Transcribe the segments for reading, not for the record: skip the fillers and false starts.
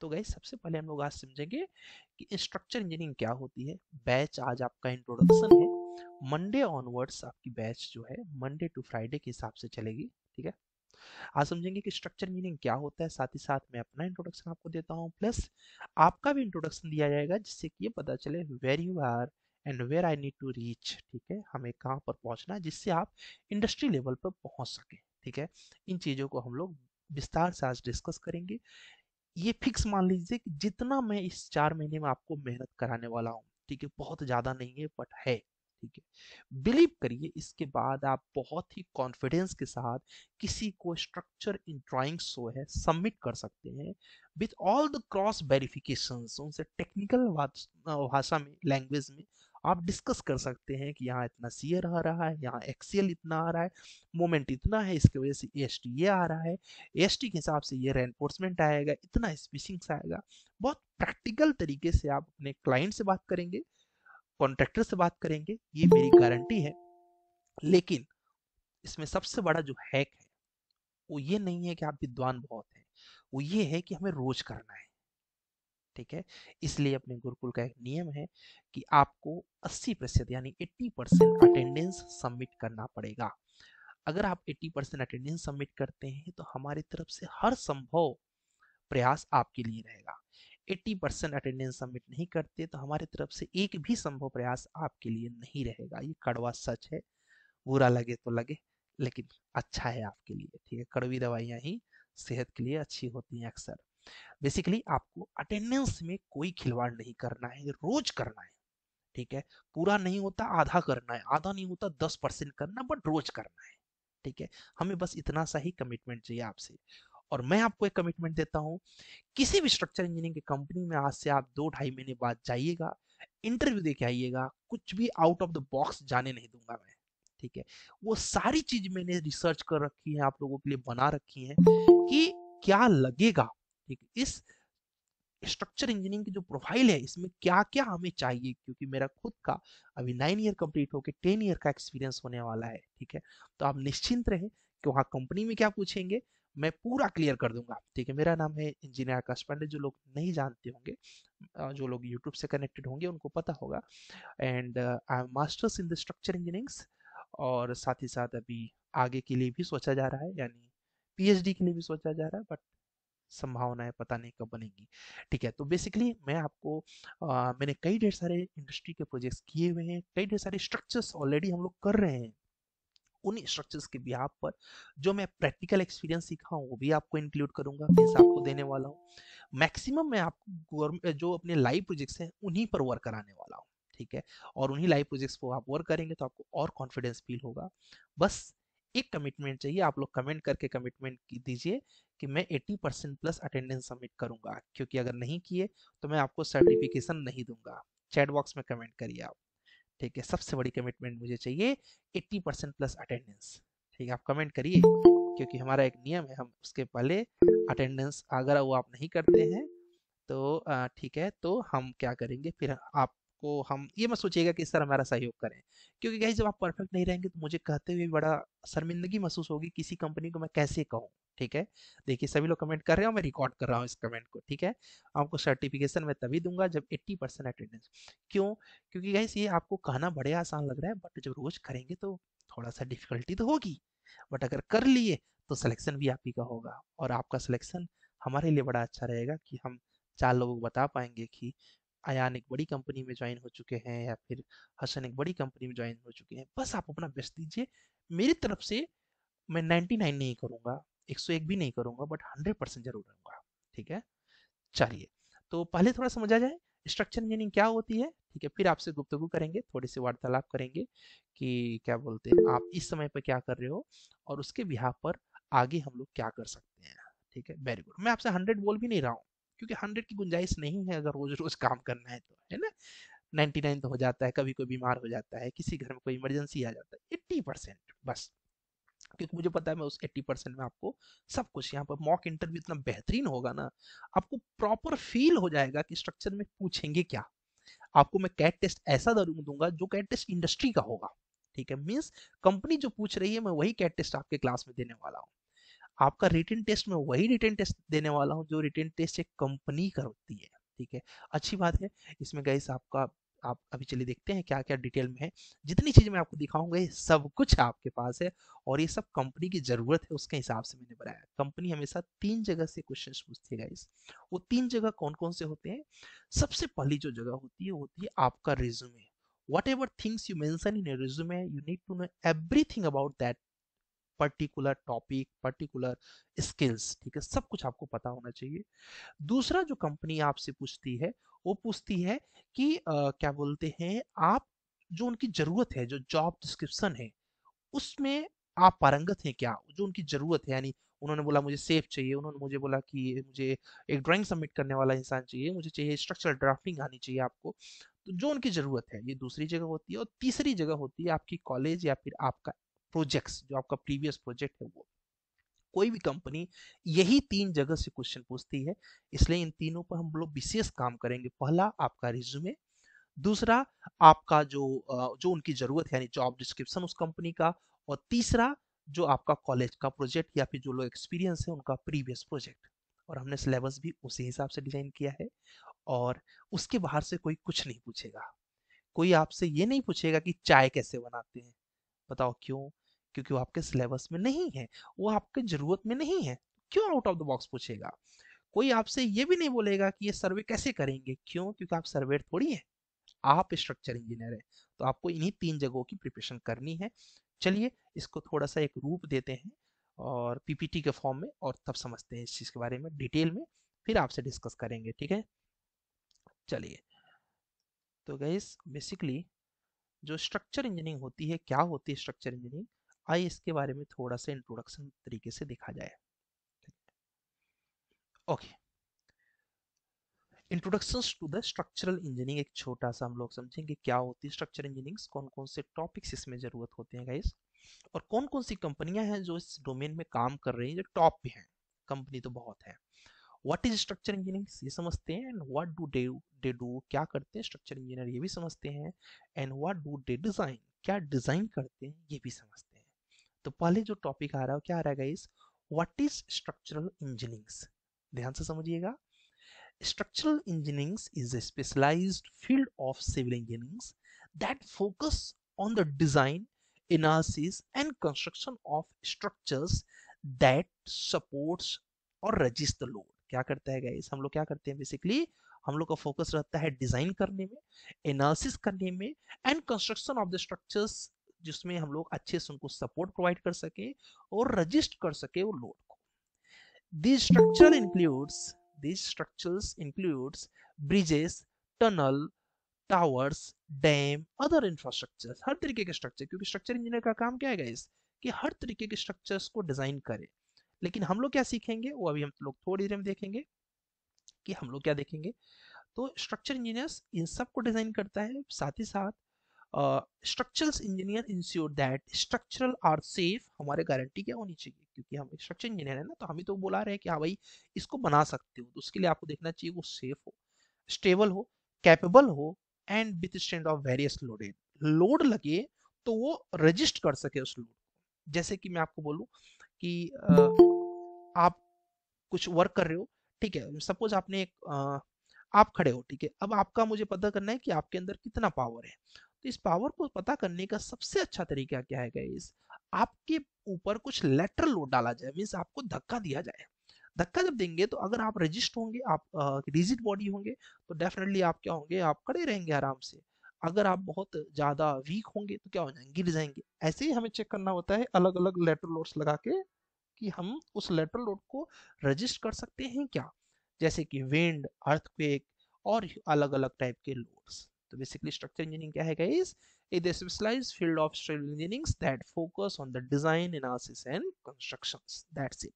तो गाइस सबसे पहले हम लोग आज समझेंगे कि स्ट्रक्चर इंजीनियरिंग क्या होती है। बैच आज आपका इंट्रोडक्शन है। मंडे ऑनवर्ड्स आपकी बैच जो है मंडे टू फ्राइडे के हिसाब से चलेगी। ठीक है, आज समझेंगे कि स्ट्रक्चर इंजीनियरिंग क्या होता है, साथ ही साथ मैं अपना इंट्रोडक्शन आपको देता हूँ, प्लस आपका भी इंट्रोडक्शन दिया जाएगा जिससे कि ये पता चले where you are and where I need to reach. ठीक है, हमें कहाँ पर पहुंचना है जिससे आप इंडस्ट्री लेवल पर पहुंच सके। ठीक है, इन चीज़ों को हम लोग विस्तार से आज डिस्कस करेंगे। ये फिक्स मान लीजिए कि जितना मैं इस 4 महीने में आपको मेहनत कराने वाला हूँ, ठीक है, बहुत ज्यादा नहीं है बट है। ठीक है, बिलीव करिए इसके बाद आप बहुत ही कॉन्फिडेंस के साथ किसी को स्ट्रक्चर इन ड्राइंग शो है सबमिट कर सकते हैं with all the cross verifications. उनसे टेक्निकल भाषा में, लैंग्वेज में आप डिस्कस कर सकते हैं कि यहाँ इतना सीयर आ रहा है, यहाँ एक्सीएल इतना आ रहा है, मोमेंट इतना है, इसकी वजह से एएसटी ये आ रहा है, एएसटी के हिसाब से ये रेनफोर्समेंट आएगा, इतना स्पेसिंग्स आएगा। बहुत प्रैक्टिकल तरीके से आप अपने क्लाइंट से बात करेंगे, कॉन्ट्रैक्टर से बात करेंगे, ये मेरी गारंटी है। लेकिन इसमें सबसे बड़ा जो हैक है वो ये नहीं है कि आप विद्वान बहुत हैं, वो ये है कि हमें रोज करना है। ठीक है, इसलिए अपने गुरुकुल का एक नियम है कि आपको 80% यानी 80% अटेंडेंस सबमिट करना पड़ेगा। अगर आप 80% अटेंडेंस सबमिट करते हैं तो हमारी तरफ से हर संभव प्रयास आपके लिए रहेगा। 80% अटेंडेंस सबमिट नहीं करते तो हमारी तरफ से एक भी संभव प्रयास आपके लिए नहीं रहेगा। ये कड़वा सच है, बुरा लगे तो लगे, लेकिन अच्छा है आपके लिए। ठीक है, कड़वी दवाइयाँ ही सेहत के लिए अच्छी होती हैं अक्सर। बेसिकली आपको अटेंडेंस में कोई खिलवाड़ नहीं करना है, रोज करना है। ठीक है, पूरा नहीं होता आधा करना है, आधा नहीं होता 10% करना, बट रोज करना है। ठीक है, हमें बस इतना सा ही कमिटमेंट चाहिए आपसे। और मैं आपको एक कमिटमेंट देता हूँ, किसी भी स्ट्रक्चर इंजीनियरिंग की कंपनी में आज से आप 2-2.5 महीने बाद जाइएगा, इंटरव्यू दे के आइएगा, कुछ भी आउट ऑफ द बॉक्स जाने नहीं दूंगा मैं। ठीक है, वो सारी चीज मैंने रिसर्च कर रखी है, आप लोगों के लिए बना रखी है कि क्या लगेगा। ठीक है, इस स्ट्रक्चर इंजीनियरिंग की जो प्रोफाइल है इसमें क्या क्या हमें चाहिए, क्योंकि मेरा खुद का अभी 9 ईयर कंप्लीट होकर 10 ईयर का एक्सपीरियंस होने वाला है। ठीक है, तो आप निश्चिंत रहें कि वहाँ कंपनी में क्या पूछेंगे मैं पूरा क्लियर कर दूंगा। ठीक है, मेरा नाम है इंजीनियर आकाश पांडे, जो लोग नहीं जानते होंगे, जो लोग यूट्यूब से कनेक्टेड होंगे उनको पता होगा। And I am masters in the structure engineerings. और साथ ही साथ अभी आगे के लिए भी सोचा जा रहा है, यानी पीएचडी के लिए भी सोचा जा रहा है, बट संभावना है पता नहीं कब बनेगी। ठीक है, तो बेसिकली मैं आपको मैंने कई ढेर सारे इंडस्ट्री के प्रोजेक्ट्स किए हुए हैं, कई ढेर सारे स्ट्रक्चर्स ऑलरेडी हम लोग कर रहे हैं। उन स्ट्रक्चर्स के बिहाफ पर जो मैं प्रैक्टिकल एक्सपीरियंस सीखा हूँ वो भी आपको इंक्लूड करूंगा, मीन्स आपको देने वाला हूँ। मैक्सिमम मैं आपको गवर्नमेंट जो अपने लाइव प्रोजेक्ट्स हैं उन्हीं पर वर्क कराने वाला हूँ। ठीक है, और उन्हीं लाइव प्रोजेक्ट्स पर आप वर्क करेंगे तो आपको और कॉन्फिडेंस फील होगा। बस एक कमिटमेंट चाहिए, आप लोग कमेंट करके कमिटमेंट दीजिए कि मैं 80% प्लस अटेंडेंस सबमिट करूंगा, क्योंकि अगर नहीं किए तो मैं आपको सर्टिफिकेशन नहीं दूंगा। चैट बॉक्स में कमेंट करिए आप। ठीक है, सबसे बड़ी कमिटमेंट मुझे चाहिए 80% प्लस अटेंडेंस। ठीक है, आप कमेंट करिए, क्योंकि हमारा एक नियम है, हम उसके पहले अटेंडेंस अगर वो आप नहीं करते हैं तो ठीक है, तो हम क्या करेंगे फिर आपको, हम ये मत सोचिएगा कि सर हमारा सहयोग करें, क्योंकि गाइस जब आप परफेक्ट नहीं रहेंगे तो मुझे कहते हुए बड़ा शर्मिंदगी महसूस होगी, किसी कंपनी को मैं कैसे कहूँ। ठीक है, देखिए सभी लोग कमेंट कर रहे हैं, मैं रिकॉर्ड कर रहा हूँ इस कमेंट को। ठीक है, आपको सर्टिफिकेशन मैं तभी दूंगा जब 80% अटेंडेंस। क्यों? क्योंकि गाइस ये आपको कहना बड़े आसान लग रहा है, बट जब रोज करेंगे तो थोड़ा सा डिफिकल्टी तो होगी, बट अगर कर लिए तो सिलेक्शन भी आप ही का होगा। और आपका सिलेक्शन हमारे लिए बड़ा अच्छा रहेगा कि हम 4 लोगों को बता पाएंगे कि अयान एक बड़ी कंपनी में ज्वाइन हो चुके हैं या फिर हसन एक बड़ी कंपनी में ज्वाइन हो चुके हैं। बस आप अपना बेस्ट दीजिए, मेरी तरफ से मैं 99 नहीं करूंगा, 101 भी नहीं करूंगा, बट 100% जरूर रहूंगा। ठीक है, चलिए, तो पहले थोड़ा समझा जाए स्ट्रक्चर इंजीनियरिंग क्या होती है। ठीक है, फिर आपसे गुफ्तगू करेंगे, थोड़ी सी वार्तालाप करेंगे कि क्या बोलते हैं आप इस समय पर क्या कर रहे हो और उसके बिहाफ पर आगे हम लोग क्या कर सकते हैं। ठीक है, वेरी गुड। मैं आपसे 100 बोल भी नहीं रहा हूँ, क्योंकि 100 की गुंजाइश नहीं है अगर रोज रोज काम करना है तो, है ना। 99 तो हो जाता है, कभी कोई बीमार हो जाता है, किसी घर में कोई इमरजेंसी आ जाता है। 80% बस, क्योंकि मुझे पता है मैं उस 80% में आपको सब कुछ, यहाँ पर मॉक इंटरव्यू इतना बेहतरीन होगा ना, आपको प्रॉपर फील हो जाएगा कि स्ट्रक्चर में पूछेंगे क्या। आपको मैं कैट टेस्ट ऐसा दूंगा जो कैट टेस्ट इंडस्ट्री का होगा। ठीक है, मीन्स कंपनी जो पूछ रही है मैं वही कैट टेस्ट आपके क्लास में देने वाला हूँ। आपका रिटन टेस्ट में वही रिटन टेस्ट देने वाला हूँ जो रिटन टेस्ट एक कंपनी करती है, ठीक है। अच्छी बात है। इसमें गाइस आपका, आप अभी चलिए देखते हैं क्या क्या डिटेल में है। जितनी चीजें मैं आपको दिखाऊंगा ये सब कुछ आपके पास है, और ये सब कंपनी की जरूरत है उसके हिसाब से मैंने बनाया। कंपनी हमेशा 3 जगह से क्वेश्चन पूछती है गाइस। वो 3 जगह कौन कौन से होते हैं? सबसे पहली जो जगह होती है वो होती है आपका resume. Whatever things you mention in your resume, you need to know everything about that particular topic, particular skills, ठीक है, सब कुछ आपको पता होना चाहिए। दूसरा जो कंपनी आपसे पूछती है, वो पूछती है कि क्या बोलते हैं, आप जो उनकी जरूरत है, जो जॉब डिस्क्रिप्शन है उसमें आप पारंगत हैं क्या, जो उनकी जरूरत है। यानी उन्होंने बोला मुझे सेफ चाहिए, उन्होंने मुझे बोला कि मुझे एक ड्राइंग सबमिट करने वाला इंसान चाहिए, मुझे चाहिए स्ट्रक्चरल ड्राफ्टिंग आनी चाहिए आपको। तो जो उनकी जरूरत है, ये दूसरी जगह होती है। और तीसरी जगह होती है आपकी कॉलेज या फिर आपका प्रोजेक्ट्स, जो आपका प्रीवियस प्रोजेक्ट है वो। कोई भी कंपनी यही 3 जगह से क्वेश्चन पूछती है, इसलिए इन तीनों पर हम लोग विशेष काम करेंगे। पहला आपका रिज्यूमे, दूसरा आपका जो उनकी जरूरत है यानी जॉब डिस्क्रिप्शन उस कंपनी का, और तीसरा जो आपका कॉलेज का प्रोजेक्ट या फिर जो लोग एक्सपीरियंस है उनका प्रीवियस प्रोजेक्ट। और हमने सिलेबस भी उसी हिसाब से डिजाइन किया है। और उसके बाहर से कोई कुछ नहीं पूछेगा। कोई आपसे ये नहीं पूछेगा कि चाय कैसे बनाते हैं, बताओ क्यों? क्योंकि वो आपके सिलेबस में नहीं है, वो आपके जरूरत में नहीं है। क्यों आउट ऑफ द बॉक्स पूछेगा? कोई आपसे ये भी नहीं बोलेगा कि ये सर्वे कैसे करेंगे, क्यों? क्योंकि आप सर्वेयर थोड़ी है, आप स्ट्रक्चर इंजीनियर है। तो आपको इन्हीं 3 जगहों की प्रिपरेशन करनी है। चलिए इसको थोड़ा सा एक रूप देते हैं और पीपीटी के फॉर्म में, और तब समझते हैं इस चीज के बारे में डिटेल में, फिर आपसे डिस्कस करेंगे, ठीक है। चलिए, तो गाइस बेसिकली जो स्ट्रक्चर इंजीनियरिंग होती है, क्या होती है स्ट्रक्चर इंजीनियरिंग, आइए इसके बारे में थोड़ा सा इंट्रोडक्शन तरीके से देखा जाए। Okay, introduction to the structural engineering एक छोटा सा हम लोग समझेंगे क्या होती है स्ट्रक्चर इंजीनियरिंग, कौन कौन से टॉपिक्स इसमें जरूरत होते हैं गाइस, और कौन कौन सी कंपनियां हैं जो इस डोमेन में काम कर रही हैं, जो टॉप पे हैं। कंपनी तो बहुत है। व्हाट इज स्ट्रक्चर इंजीनियरिंग ये समझते हैं, and what do they do, क्या करते हैं स्ट्रक्चर इंजीनियर ये भी समझते हैं, and what do they design, क्या डिजाइन करते हैं ये भी समझते हैं। तो पहले जो टॉपिक आ रहा है क्या आ रहा है guys, what is structural engineering. ध्यान से समझिएगा। Structural engineering is a specialized field of civil engineering that focus on the design, analysis and construction of structures that supports और resist the load। क्या करता है गाइस, हम लोग क्या करते हैं बेसिकली, हम लोग का फोकस रहता है डिजाइन करने में, एनालिसिस करने में, and construction of the structures, जिसमें हम लोग अच्छे से उनको सपोर्ट प्रोवाइड कर सके और रजिस्ट कर सके वो लोड को। These structure includes these structures includes bridges, tunnel, towers, dam, other infrastructure, हर तरीके के स्ट्रक्चर। क्योंकि स्ट्रक्चर इंजीनियर का काम क्या है गाइस, कि हर तरीके के स्ट्रक्चर्स को डिजाइन करे। लेकिन हम लोग क्या सीखेंगे वो अभी हम लोग थोड़ी देर में देखेंगे कि हम लोग क्या देखेंगे। तो स्ट्रक्चर इंजीनियर्स इन सब को डिजाइन करता है, साथ ही साथ structural engineer ensure that structural are safe. हमारे गारंटी क्या होनी चाहिए, क्योंकि हम एक स्ट्रक्चर इंजीनियर है ना, तो हम ही तो बुला रहे हैं कि हाँ भाई इसको बना सकते हो, तो उसके लिए आपको देखना चाहिए वो सेफ हो, स्टेबल हो, कैपेबल हो, and with stand of various loaded. Load लगे तो वो रजिस्ट कर सके उस लोड को। जैसे कि मैं आपको बोलूं कि आप कुछ वर्क कर रहे हो, ठीक है, सपोज आपने एक आप खड़े हो, ठीक है, अब आपका मुझे पता करना है कि आपके अंदर कितना पावर है। तो इस पावर को पता करने का सबसे अच्छा तरीका क्या है गाइस, आपके ऊपर कुछ लेटरल लोड डाला जाए, मीन्स आपको धक्का दिया जाए। धक्का जब देंगे तो अगर आप रजिस्ट होंगे, आप रिजिड बॉडी होंगे, तो डेफिनेटली आप क्या होंगे, आप खड़े रहेंगे आराम से। अगर आप बहुत ज्यादा वीक होंगे तो क्या हो जाएंगे, गिर जाएंगे। ऐसे ही हमें चेक करना होता है अलग अलग लेटरल लोड्स लगा के कि हम उस लेटरल लोड को रजिस्ट कर सकते हैं क्या, जैसे कि विंड, अर्थक्वेक और अलग अलग टाइप के लोड्स। तो बेसिकली स्ट्रक्चर इंजीनियरिंग क्या है guys, it is a specialized field of structural engineering that focus on the design, analysis and constructions, that's it।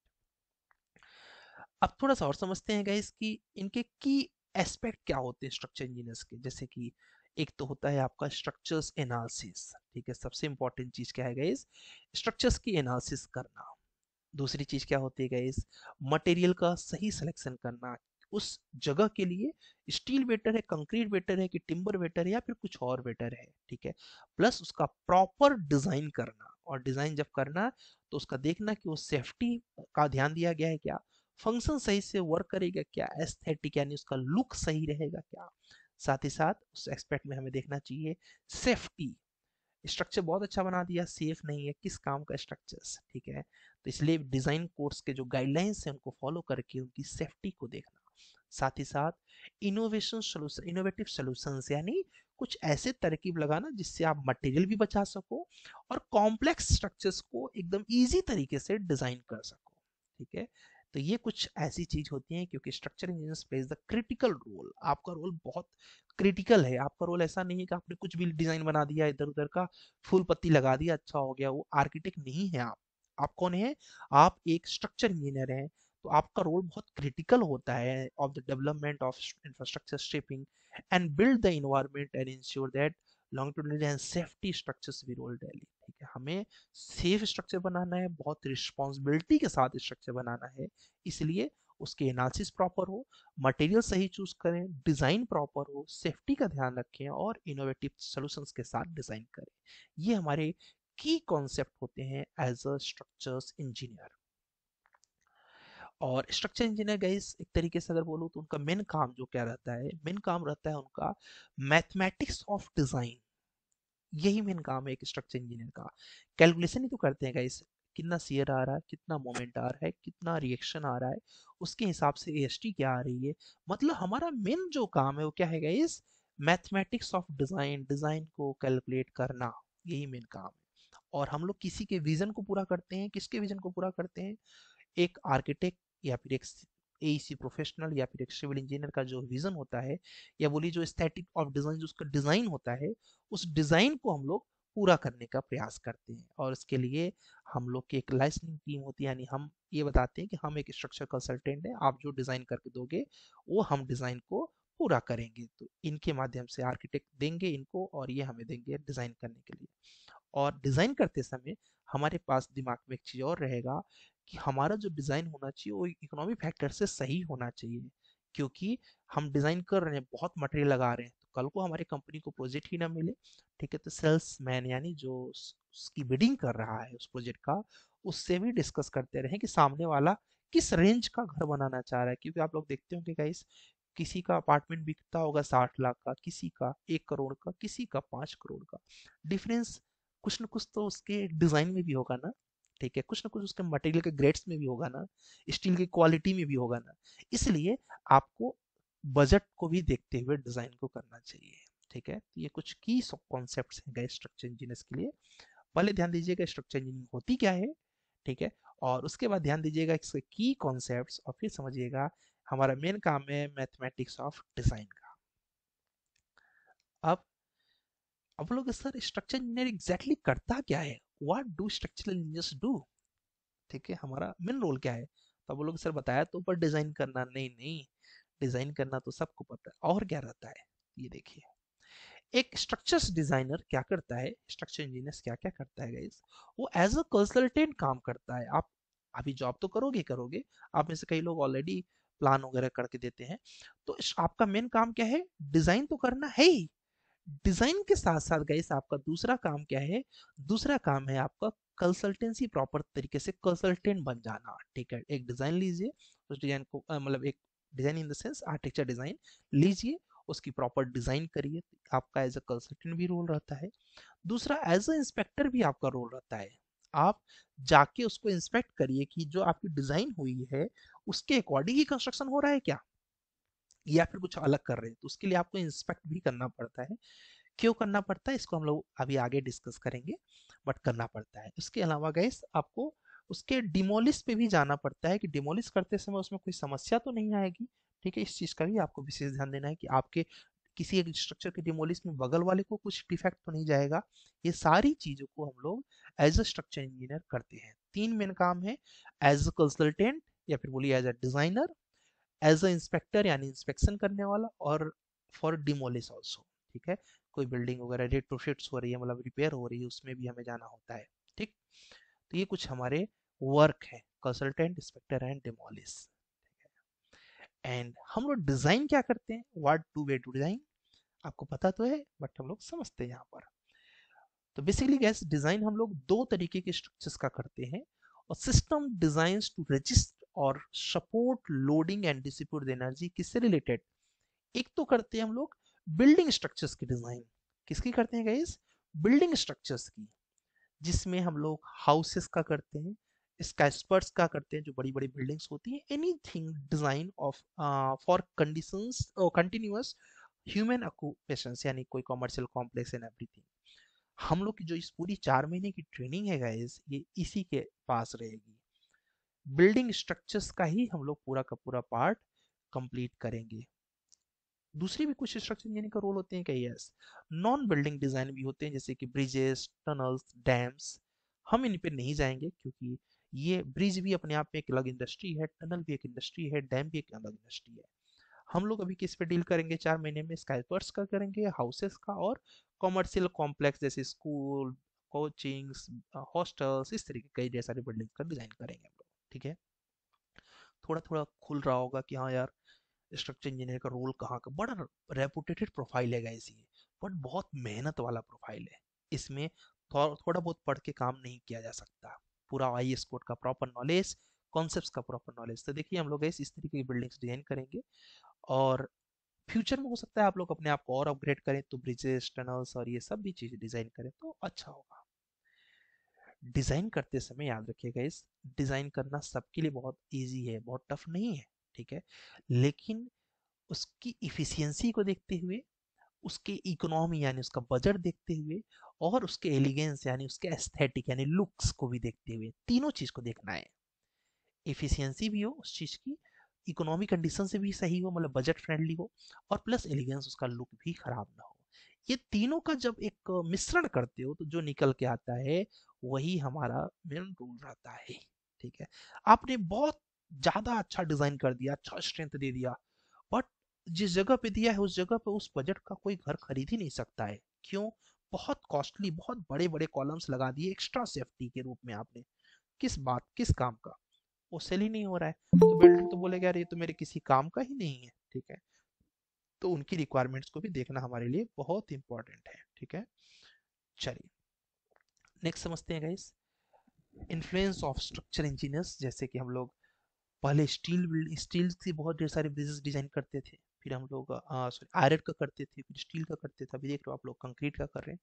अब थोड़ा सा और समझते हैं गाइस कि इनके की एस्पेक्ट क्या होते हैं स्ट्रक्चर इंजीनियर्स के। जैसे कि एक तो होता है आपका स्ट्रक्चर्स एनालिसिस, ठीक है, सबसे इंपॉर्टेंट चीज क्या है गाइस, स्ट्रक्चर्स की एनालिसिस करना। दूसरी चीज क्या होती है गाइस, मटेरियल का सही सिलेक्शन करना। उस जगह के लिए स्टील बेटर है, कंक्रीट बेटर है कि टिम्बर बेटर है या फिर कुछ और बेटर है, ठीक है। प्लस उसका प्रॉपर डिजाइन करना, और डिजाइन जब करना तो उसका देखना कि वो सेफ्टी का ध्यान दिया गया है क्या, फंक्शन सही से वर्क करेगा क्या, एस्थेटिक यानी उसका लुक सही रहेगा क्या। साथ ही साथ उस एस्पेक्ट में हमें देखना चाहिए सेफ्टी, स्ट्रक्चर बहुत अच्छा बना दिया, सेफ नहीं है, किस काम का स्ट्रक्चर्स, ठीक है। तो इसलिए डिजाइन कोर्स के जो गाइडलाइंस हैं उनको फॉलो करके उनकी सेफ्टी को देखना। साथ ही साथ इनोवेशन सोल्यूशन, इनोवेटिव सॉल्यूशंस यानी कुछ ऐसे तरकीब लगाना जिससे आप मटेरियल भी बचा सको और कॉम्प्लेक्स स्ट्रक्चर्स को एकदम इजी तरीके से डिजाइन कर सको, ठीक है। तो ये कुछ ऐसी चीज होती है, क्योंकि structure engineers plays the critical role, आपका रोल बहुत क्रिटिकल है। आपका रोल ऐसा नहीं है कि आपने कुछ भी डिजाइन बना दिया इधर उधर का, फूल पत्ती लगा दिया अच्छा हो गया, वो आर्किटेक्ट नहीं है आप कौन है, आप एक स्ट्रक्चर इंजीनियर हैं। तो आपका रोल बहुत क्रिटिकल होता है of the development of infrastructure shaping and build the environment and ensure that longitudinal and safety structures भी रोल डेली, ठीक है। हमें सेफ स्ट्रक्चर बनाना है, बहुत रिस्पॉन्सिबिलिटी के साथ स्ट्रक्चर बनाना है, इसलिए उसके एनालिसिस प्रॉपर हो, मटेरियल सही चूज करें, डिजाइन प्रॉपर हो, सेफ्टी का ध्यान रखें और इनोवेटिव सॉल्यूशंस के साथ डिजाइन करें। ये हमारे की कॉन्सेप्ट होते हैं एज अ स्ट्रक्चर्स इंजीनियर। और स्ट्रक्चर इंजीनियर गाइस एक तरीके से अगर बोलूँ तो उनका मेन काम जो क्या रहता है, मेन काम रहता है उनका मैथमेटिक्स ऑफ डिजाइन। यही मेन काम है एक स्ट्रक्चर इंजीनियर का। कैलकुलेशन ही तो करते हैं गाइस, कितना शियर आ रहा है, कितना मोमेंट आ रहा है, कितना रिएक्शन आ रहा है, उसके हिसाब से एएसटी क्या आ रही है। मतलब हमारा मेन जो काम है वो क्या है guys, mathematics of design, design को कैलकुलेट करना, यही मेन काम है। और हम लोग किसी के विजन को पूरा करते हैं, किसके विजन को पूरा करते हैं, एक आर्किटेक्ट या फिर एक एईसी प्रोफेशनल या फिर एक सिविल इंजीनियर का जो विजन होता है, या बोलिए जो एस्थेटिक ऑफ डिजाइन, जो उसका डिजाइन होता है, उस डिजाइन को हम लोग पूरा करने का प्रयास करते हैं। और इसके लिए हम लोग की एक लाइसेंसिंग टीम होती है, यानी हम ये बताते हैं कि हम एक स्ट्रक्चर कंसल्टेंट है, आप जो डिजाइन करके दोगे वो हम डिजाइन को पूरा करेंगे। तो इनके माध्यम से आर्किटेक्ट देंगे इनको और ये हमें देंगे डिजाइन करने के लिए। और डिजाइन करते समय हमारे पास दिमाग में एक चीज और रहेगा कि हमारा जो डिजाइन होना चाहिए वो इकोनॉमिक फैक्टर से सही होना चाहिए। क्योंकि हम डिजाइन कर रहे हैं, बहुत मटेरियल लगा रहे हैं, तो कल को हमारी कंपनी को प्रोजेक्ट ही ना मिले, ठीक है। तो सेल्स मैन यानी जो उसकी बिडिंग कर रहा है उस प्रोजेक्ट का, उससे भी डिस्कस करते रहे कि सामने वाला किस रेंज का घर बनाना चाह रहा है। क्योंकि आप लोग देखते होंगे गाइस, किसी का अपार्टमेंट बिकता होगा 60 लाख का, किसी का 1 करोड़ का, किसी का 5 करोड़ का। डिफरेंस कुछ न कुछ तो उसके डिजाइन में भी होगा ना, ठीक है, कुछ ना कुछ उसके मटेरियल के ग्रेड्स में भी होगा ना, स्टील की क्वालिटी में भी होगा ना। इसलिए आपको बजट को भी देखते हुए डिजाइन को करना चाहिए, ठीक है। तो ये कुछ की कॉन्सेप्ट्स हैं गए स्ट्रक्चर इंजीनियर्स के लिए। पहले ध्यान दीजिएगा स्ट्रक्चर इंजीनियरिंग होती क्या है, ठीक है। और उसके बाद ध्यान दीजिएगा इसके की कॉन्सेप्ट्स, और फिर समझिएगा हमारा मेन काम है मैथमेटिक्स ऑफ डिजाइन का। अब लोग सर स्ट्रक्चर इंजीनियर एग्जैक्टली करता क्या है, what do structural engineers do, ठीक है, हमारा मेन रोल क्या है। तो अब वो लोग सर बताया तो पर डिजाइन करना, नहीं नहीं, डिजाइन करना तो सबको पता है, और क्या रहता है ये देखिए। एक स्ट्रक्चर्स डिजाइनर क्या करता है, स्ट्रक्चर इंजीनियर क्या क्या करता है गाइस, वो एज अ कंसल्टेंट काम करता है। आप अभी जॉब तो करोगे करोगे, आप में से कई लोग ऑलरेडी प्लान वगैरह करके देते हैं। तो आपका मेन काम क्या है, डिजाइन तो करना है ही, डिजाइन के साथ साथ गाइस आपका दूसरा काम क्या है, दूसरा काम है आपका कंसल्टेंसी, प्रॉपर तरीके से कंसल्टेंट बन जाना, ठीक है। एक डिजाइन लीजिए, उस डिजाइन को मतलब एक design in the sense architecture design लीजिए, उसकी प्रॉपर डिजाइन करिए, आपका एज अ कंसल्टेंट भी रोल रहता है। दूसरा एज अ इंस्पेक्टर भी आपका रोल रहता है, आप जाके उसको इंस्पेक्ट करिए कि जो आपकी डिजाइन हुई है उसके अकॉर्डिंग ही कंस्ट्रक्शन हो रहा है क्या, या फिर कुछ अलग कर रहे हैं। तो उसके लिए आपको इंस्पेक्ट भी करना पड़ता है। क्यों करना पड़ता है इसको हम लोग अभी आगे डिस्कस करेंगे, बट करना पड़ता है। इसके अलावा गाइस आपको उसके डिमोलिश पे भी जाना पड़ता है कि डिमोलिश करते समय उसमें कोई समस्या तो नहीं आएगी, ठीक है। इस चीज का भी आपको विशेष ध्यान देना है कि आपके किसी एक स्ट्रक्चर के डिमोलिश में बगल वाले को कुछ डिफेक्ट तो नहीं जाएगा। ये सारी चीजों को हम लोग एज अ स्ट्रक्चर इंजीनियर करते हैं। तीन मेन काम है, एज अ कंसल्टेंट या फिर बोलिए as a designer, as a inspector यानी इंस्पेक्शन करने वाला, और फॉर डिमोलिश ऑल्सो, ठीक है। कोई बिल्डिंग वगैरह रेट्रोफिट्स हो रही है, मतलब रिपेयर हो रही है, उसमें भी हमें जाना होता है, ठीक। तो ये कुछ हमारे वर्क है, consultant, inspector and demolish. And हम लोग डिजाइन क्या करते हैं, what do we to design, आपको पता तो है बट हम लोग समझते हैं यहाँ पर। तो बेसिकली गैस डिजाइन हम लोग दो तरीके के स्ट्रक्चर्स का करते हैं, और सिस्टम डिजाइंस टू रजिस्ट और support loading and distribute energy, किससे रिलेटेड, एक तो करते हैं हम लोग बिल्डिंग स्ट्रक्चर्स की डिजाइन, किसकी करते हैं गाइस, बिल्डिंग स्ट्रक्चर्स की, जिसमें हम लोग हाउसेस का करते हैं, स्काईस्पर्स का करते हैं, जो बड़ी बड़ी बिल्डिंग्स होती हैं, anything design of for conditions continuous human occupations, यानी कोई कमर्शियल कॉम्प्लेक्स एंड एवरीथिंग। हम लोग की जो इस पूरी 4 महीने की ट्रेनिंग है गाइस, ये इसी के पास रहेगी, बिल्डिंग स्ट्रक्चर्स का ही हम लोग पूरा का पूरा पार्ट कंप्लीट करेंगे। दूसरी भी कुछ स्ट्रक्चर इंजीनियरिंग का रोल होते हैं क्या, यस, नॉन बिल्डिंग डिजाइन भी होते हैं, जैसे कि ब्रिजेस, टनल्स, डैम्स। हम इन पे नहीं जाएंगे क्योंकि ये ब्रिज भी अपने आप में एक अलग इंडस्ट्री है, टनल भी एक इंडस्ट्री है, डैम भी एक अलग इंडस्ट्री है। हम लोग अभी किस पे डील करेंगे 4 महीने में, स्काईपर्स का करेंगे, हाउसेस का, और कॉमर्शियल कॉम्प्लेक्स जैसे स्कूल, कोचिंग्स, हॉस्टल्स, इस तरीके कई ढेर सारे बिल्डिंग का डिजाइन करेंगे हम लोग, ठीक है। थोड़ा थोड़ा खुल रहा होगा कि हाँ यार, स्ट्रक्चर इंजीनियर का रोल कहाँ का, बड़ा रेपुटेटेड प्रोफाइल है गाइस ये, बट बहुत मेहनत वाला प्रोफाइल है। इसमें थोड़ा बहुत पढ़ के काम नहीं किया जा सकता, पूरा आईएएस कोड का प्रॉपर नॉलेज, कॉन्सेप्ट्स का प्रॉपर नॉलेज। तो देखिए हम लोग गाइस इस तरीके की बिल्डिंग्स डिजाइन करेंगे, और फ्यूचर में हो सकता है आप लोग अपने आप को और अपग्रेड करें तो ब्रिजेस, टनल्स और ये सब भी चीजें डिजाइन करें तो अच्छा होगा। डिजाइन करते समय याद रखिएगा, इस डिजाइन करना सबके लिए बहुत इजी है, बहुत टफ नहीं है, ठीक है, लेकिन उसकी इफिशियंसी को देखते हुए, उसके इकोनॉमी यानी उसका बजट देखते हुए, और उसके एलिगेंस यानी उसके एस्थेटिक यानी लुक्स को भी देखते हुए, तीनों चीज को देखना है। एफिशिएंसी भी हो उस चीज की, इकोनॉमिक कंडीशन से भी सही हो, मतलब बजट फ्रेंडली हो, और प्लस एलिगेंस, उसका लुक भी खराब ना हो। ये तीनों का जब एक मिश्रण करते हो तो जो निकल के आता है वही हमारा मेन रूल रहता है, ठीक है। आपने बहुत ज्यादा अच्छा डिजाइन कर दिया, अच्छा स्ट्रेंथ दे दिया, बट जिस जगह पे दिया है उस जगह पे उस बजट का कोई घर खरीद ही नहीं सकता है, क्यों, बहुत कॉस्टली, बहुत बड़े बड़े कॉलम्स लगा दिए एक्स्ट्रा सेफ्टी के रूप में आपने, किस बात किस काम का, वो सेल ही नहीं हो रहा है, तो बिल्डर तो बोलेगा यार ये तो मेरे किसी काम का ही नहीं है, ठीक है। तो उनकी रिक्वायरमेंट्स को भी देखना हमारे लिए बहुत इंपॉर्टेंट है, ठीक है। चलिए नेक्स्ट समझते हैं guys, influence of structure engineers. जैसे कि हम लोग पहले स्टील से बहुत ढेर सारे ब्रिजेस डिजाइन करते थे, फिर हम लोग सॉरी आयरन का करते थे, फिर स्टील का करते थे, अभी देख लो आप लोग कंक्रीट का कर रहे हैं।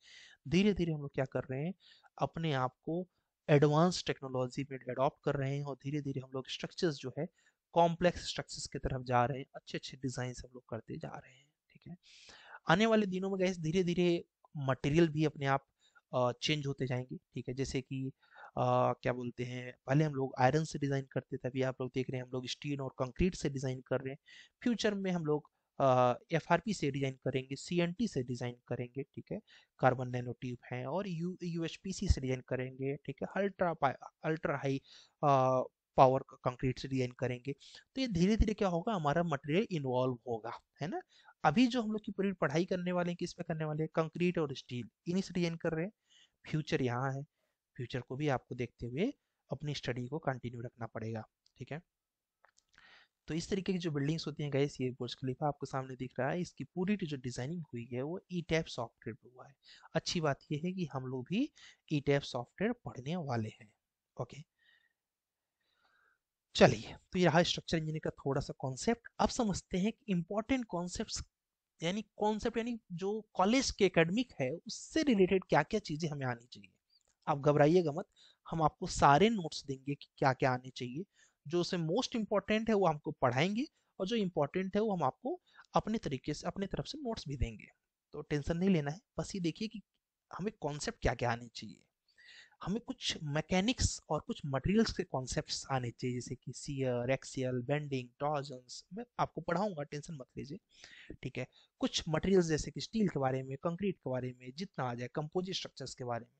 धीरे धीरे हम लोग क्या कर रहे हैं, अपने आप को एडवांस टेक्नोलॉजी में अडॉप्ट कर रहे हैं, और धीरे धीरे हम लोग स्ट्रक्चर्स जो है कॉम्प्लेक्स स्ट्रक्चर्स की तरफ जा रहे हैं, अच्छे अच्छे डिजाइन हम लोग करते जा रहे हैं, ठीक है। आने वाले दिनों में गैस धीरे धीरे मटेरियल भी अपने आप चेंज होते जाएंगे, ठीक है। जैसे कि क्या बोलते हैं, पहले हम लोग आयरन से डिजाइन करते थे, अभी आप लोग देख रहे हैं हम लोग स्टील और कंक्रीट से डिजाइन कर रहे हैं। फ्यूचर में हम लोग एफआरपी से डिजाइन करेंगे, सीएनटी से डिजाइन करेंगे, ठीक है, कार्बन नैनो ट्यूब है, और यूएचपीसी से डिजाइन करेंगे, ठीक है, अल्ट्रा हाई पावर कंक्रीट से डिजाइन करेंगे। तो ये धीरे धीरे क्या होगा, हमारा मटेरियल इन्वॉल्व होगा, है ना। अभी जो हम लोग की पूरी पढ़ाई करने वाले हैं किस पे करने वाले हैं, कंक्रीट और स्टील, इन्हीं से डिजाइन कर रहे हैं। फ्यूचर यहाँ है, फ्यूचर को भी आपको देखते हुए अपनी स्टडी को कंटिन्यू रखना पड़ेगा, ठीक है। तो इस तरीके की जो बिल्डिंग्स होती हैं गाइस, ये बुर्ज खलीफा आपको सामने दिख रहा है, इसकी पूरी जो डिजाइनिंग हुई है वो ईटैप सॉफ्टवेयर पे हुआ है। अच्छी बात यह है कि हम लोग भी ईटैप सॉफ्टवेयर पढ़ने वाले हैं, ओके। चलिए तो ये रहा स्ट्रक्चर इंजीनियरिंग का थोड़ा सा कॉन्सेप्ट। अब समझते हैं कि इंपॉर्टेंट कॉन्सेप्ट्स, यानी कॉन्सेप्ट यानी जो कॉलेज के एकेडमिक है उससे रिलेटेड क्या क्या चीजें हमें आनी चाहिए। आप घबराइएगा मत, हम आपको सारे नोट्स देंगे कि क्या क्या आने चाहिए, जो उसमें मोस्ट इंपॉर्टेंट है वो हमको पढ़ाएंगे, और जो इंपॉर्टेंट है वो हम आपको अपने तरीके से अपने तरफ से नोट्स भी देंगे। तो टेंशन नहीं लेना है, बस ये देखिए कि हमें कॉन्सेप्ट क्या क्या आने चाहिए। हमें कुछ मैकेनिक्स और कुछ मटेरियल्स के कॉन्सेप्ट्स आने चाहिए, जैसे कि शियर, एक्सियल, बेंडिंग, टॉर्जन्स, मैं आपको पढ़ाऊंगा, टेंशन मत लीजिए, ठीक है। कुछ मटेरियल्स जैसे कि स्टील के बारे में, कंक्रीट के बारे में, जितना आ जाए, कंपोजिट स्ट्रक्चर्स के बारे में,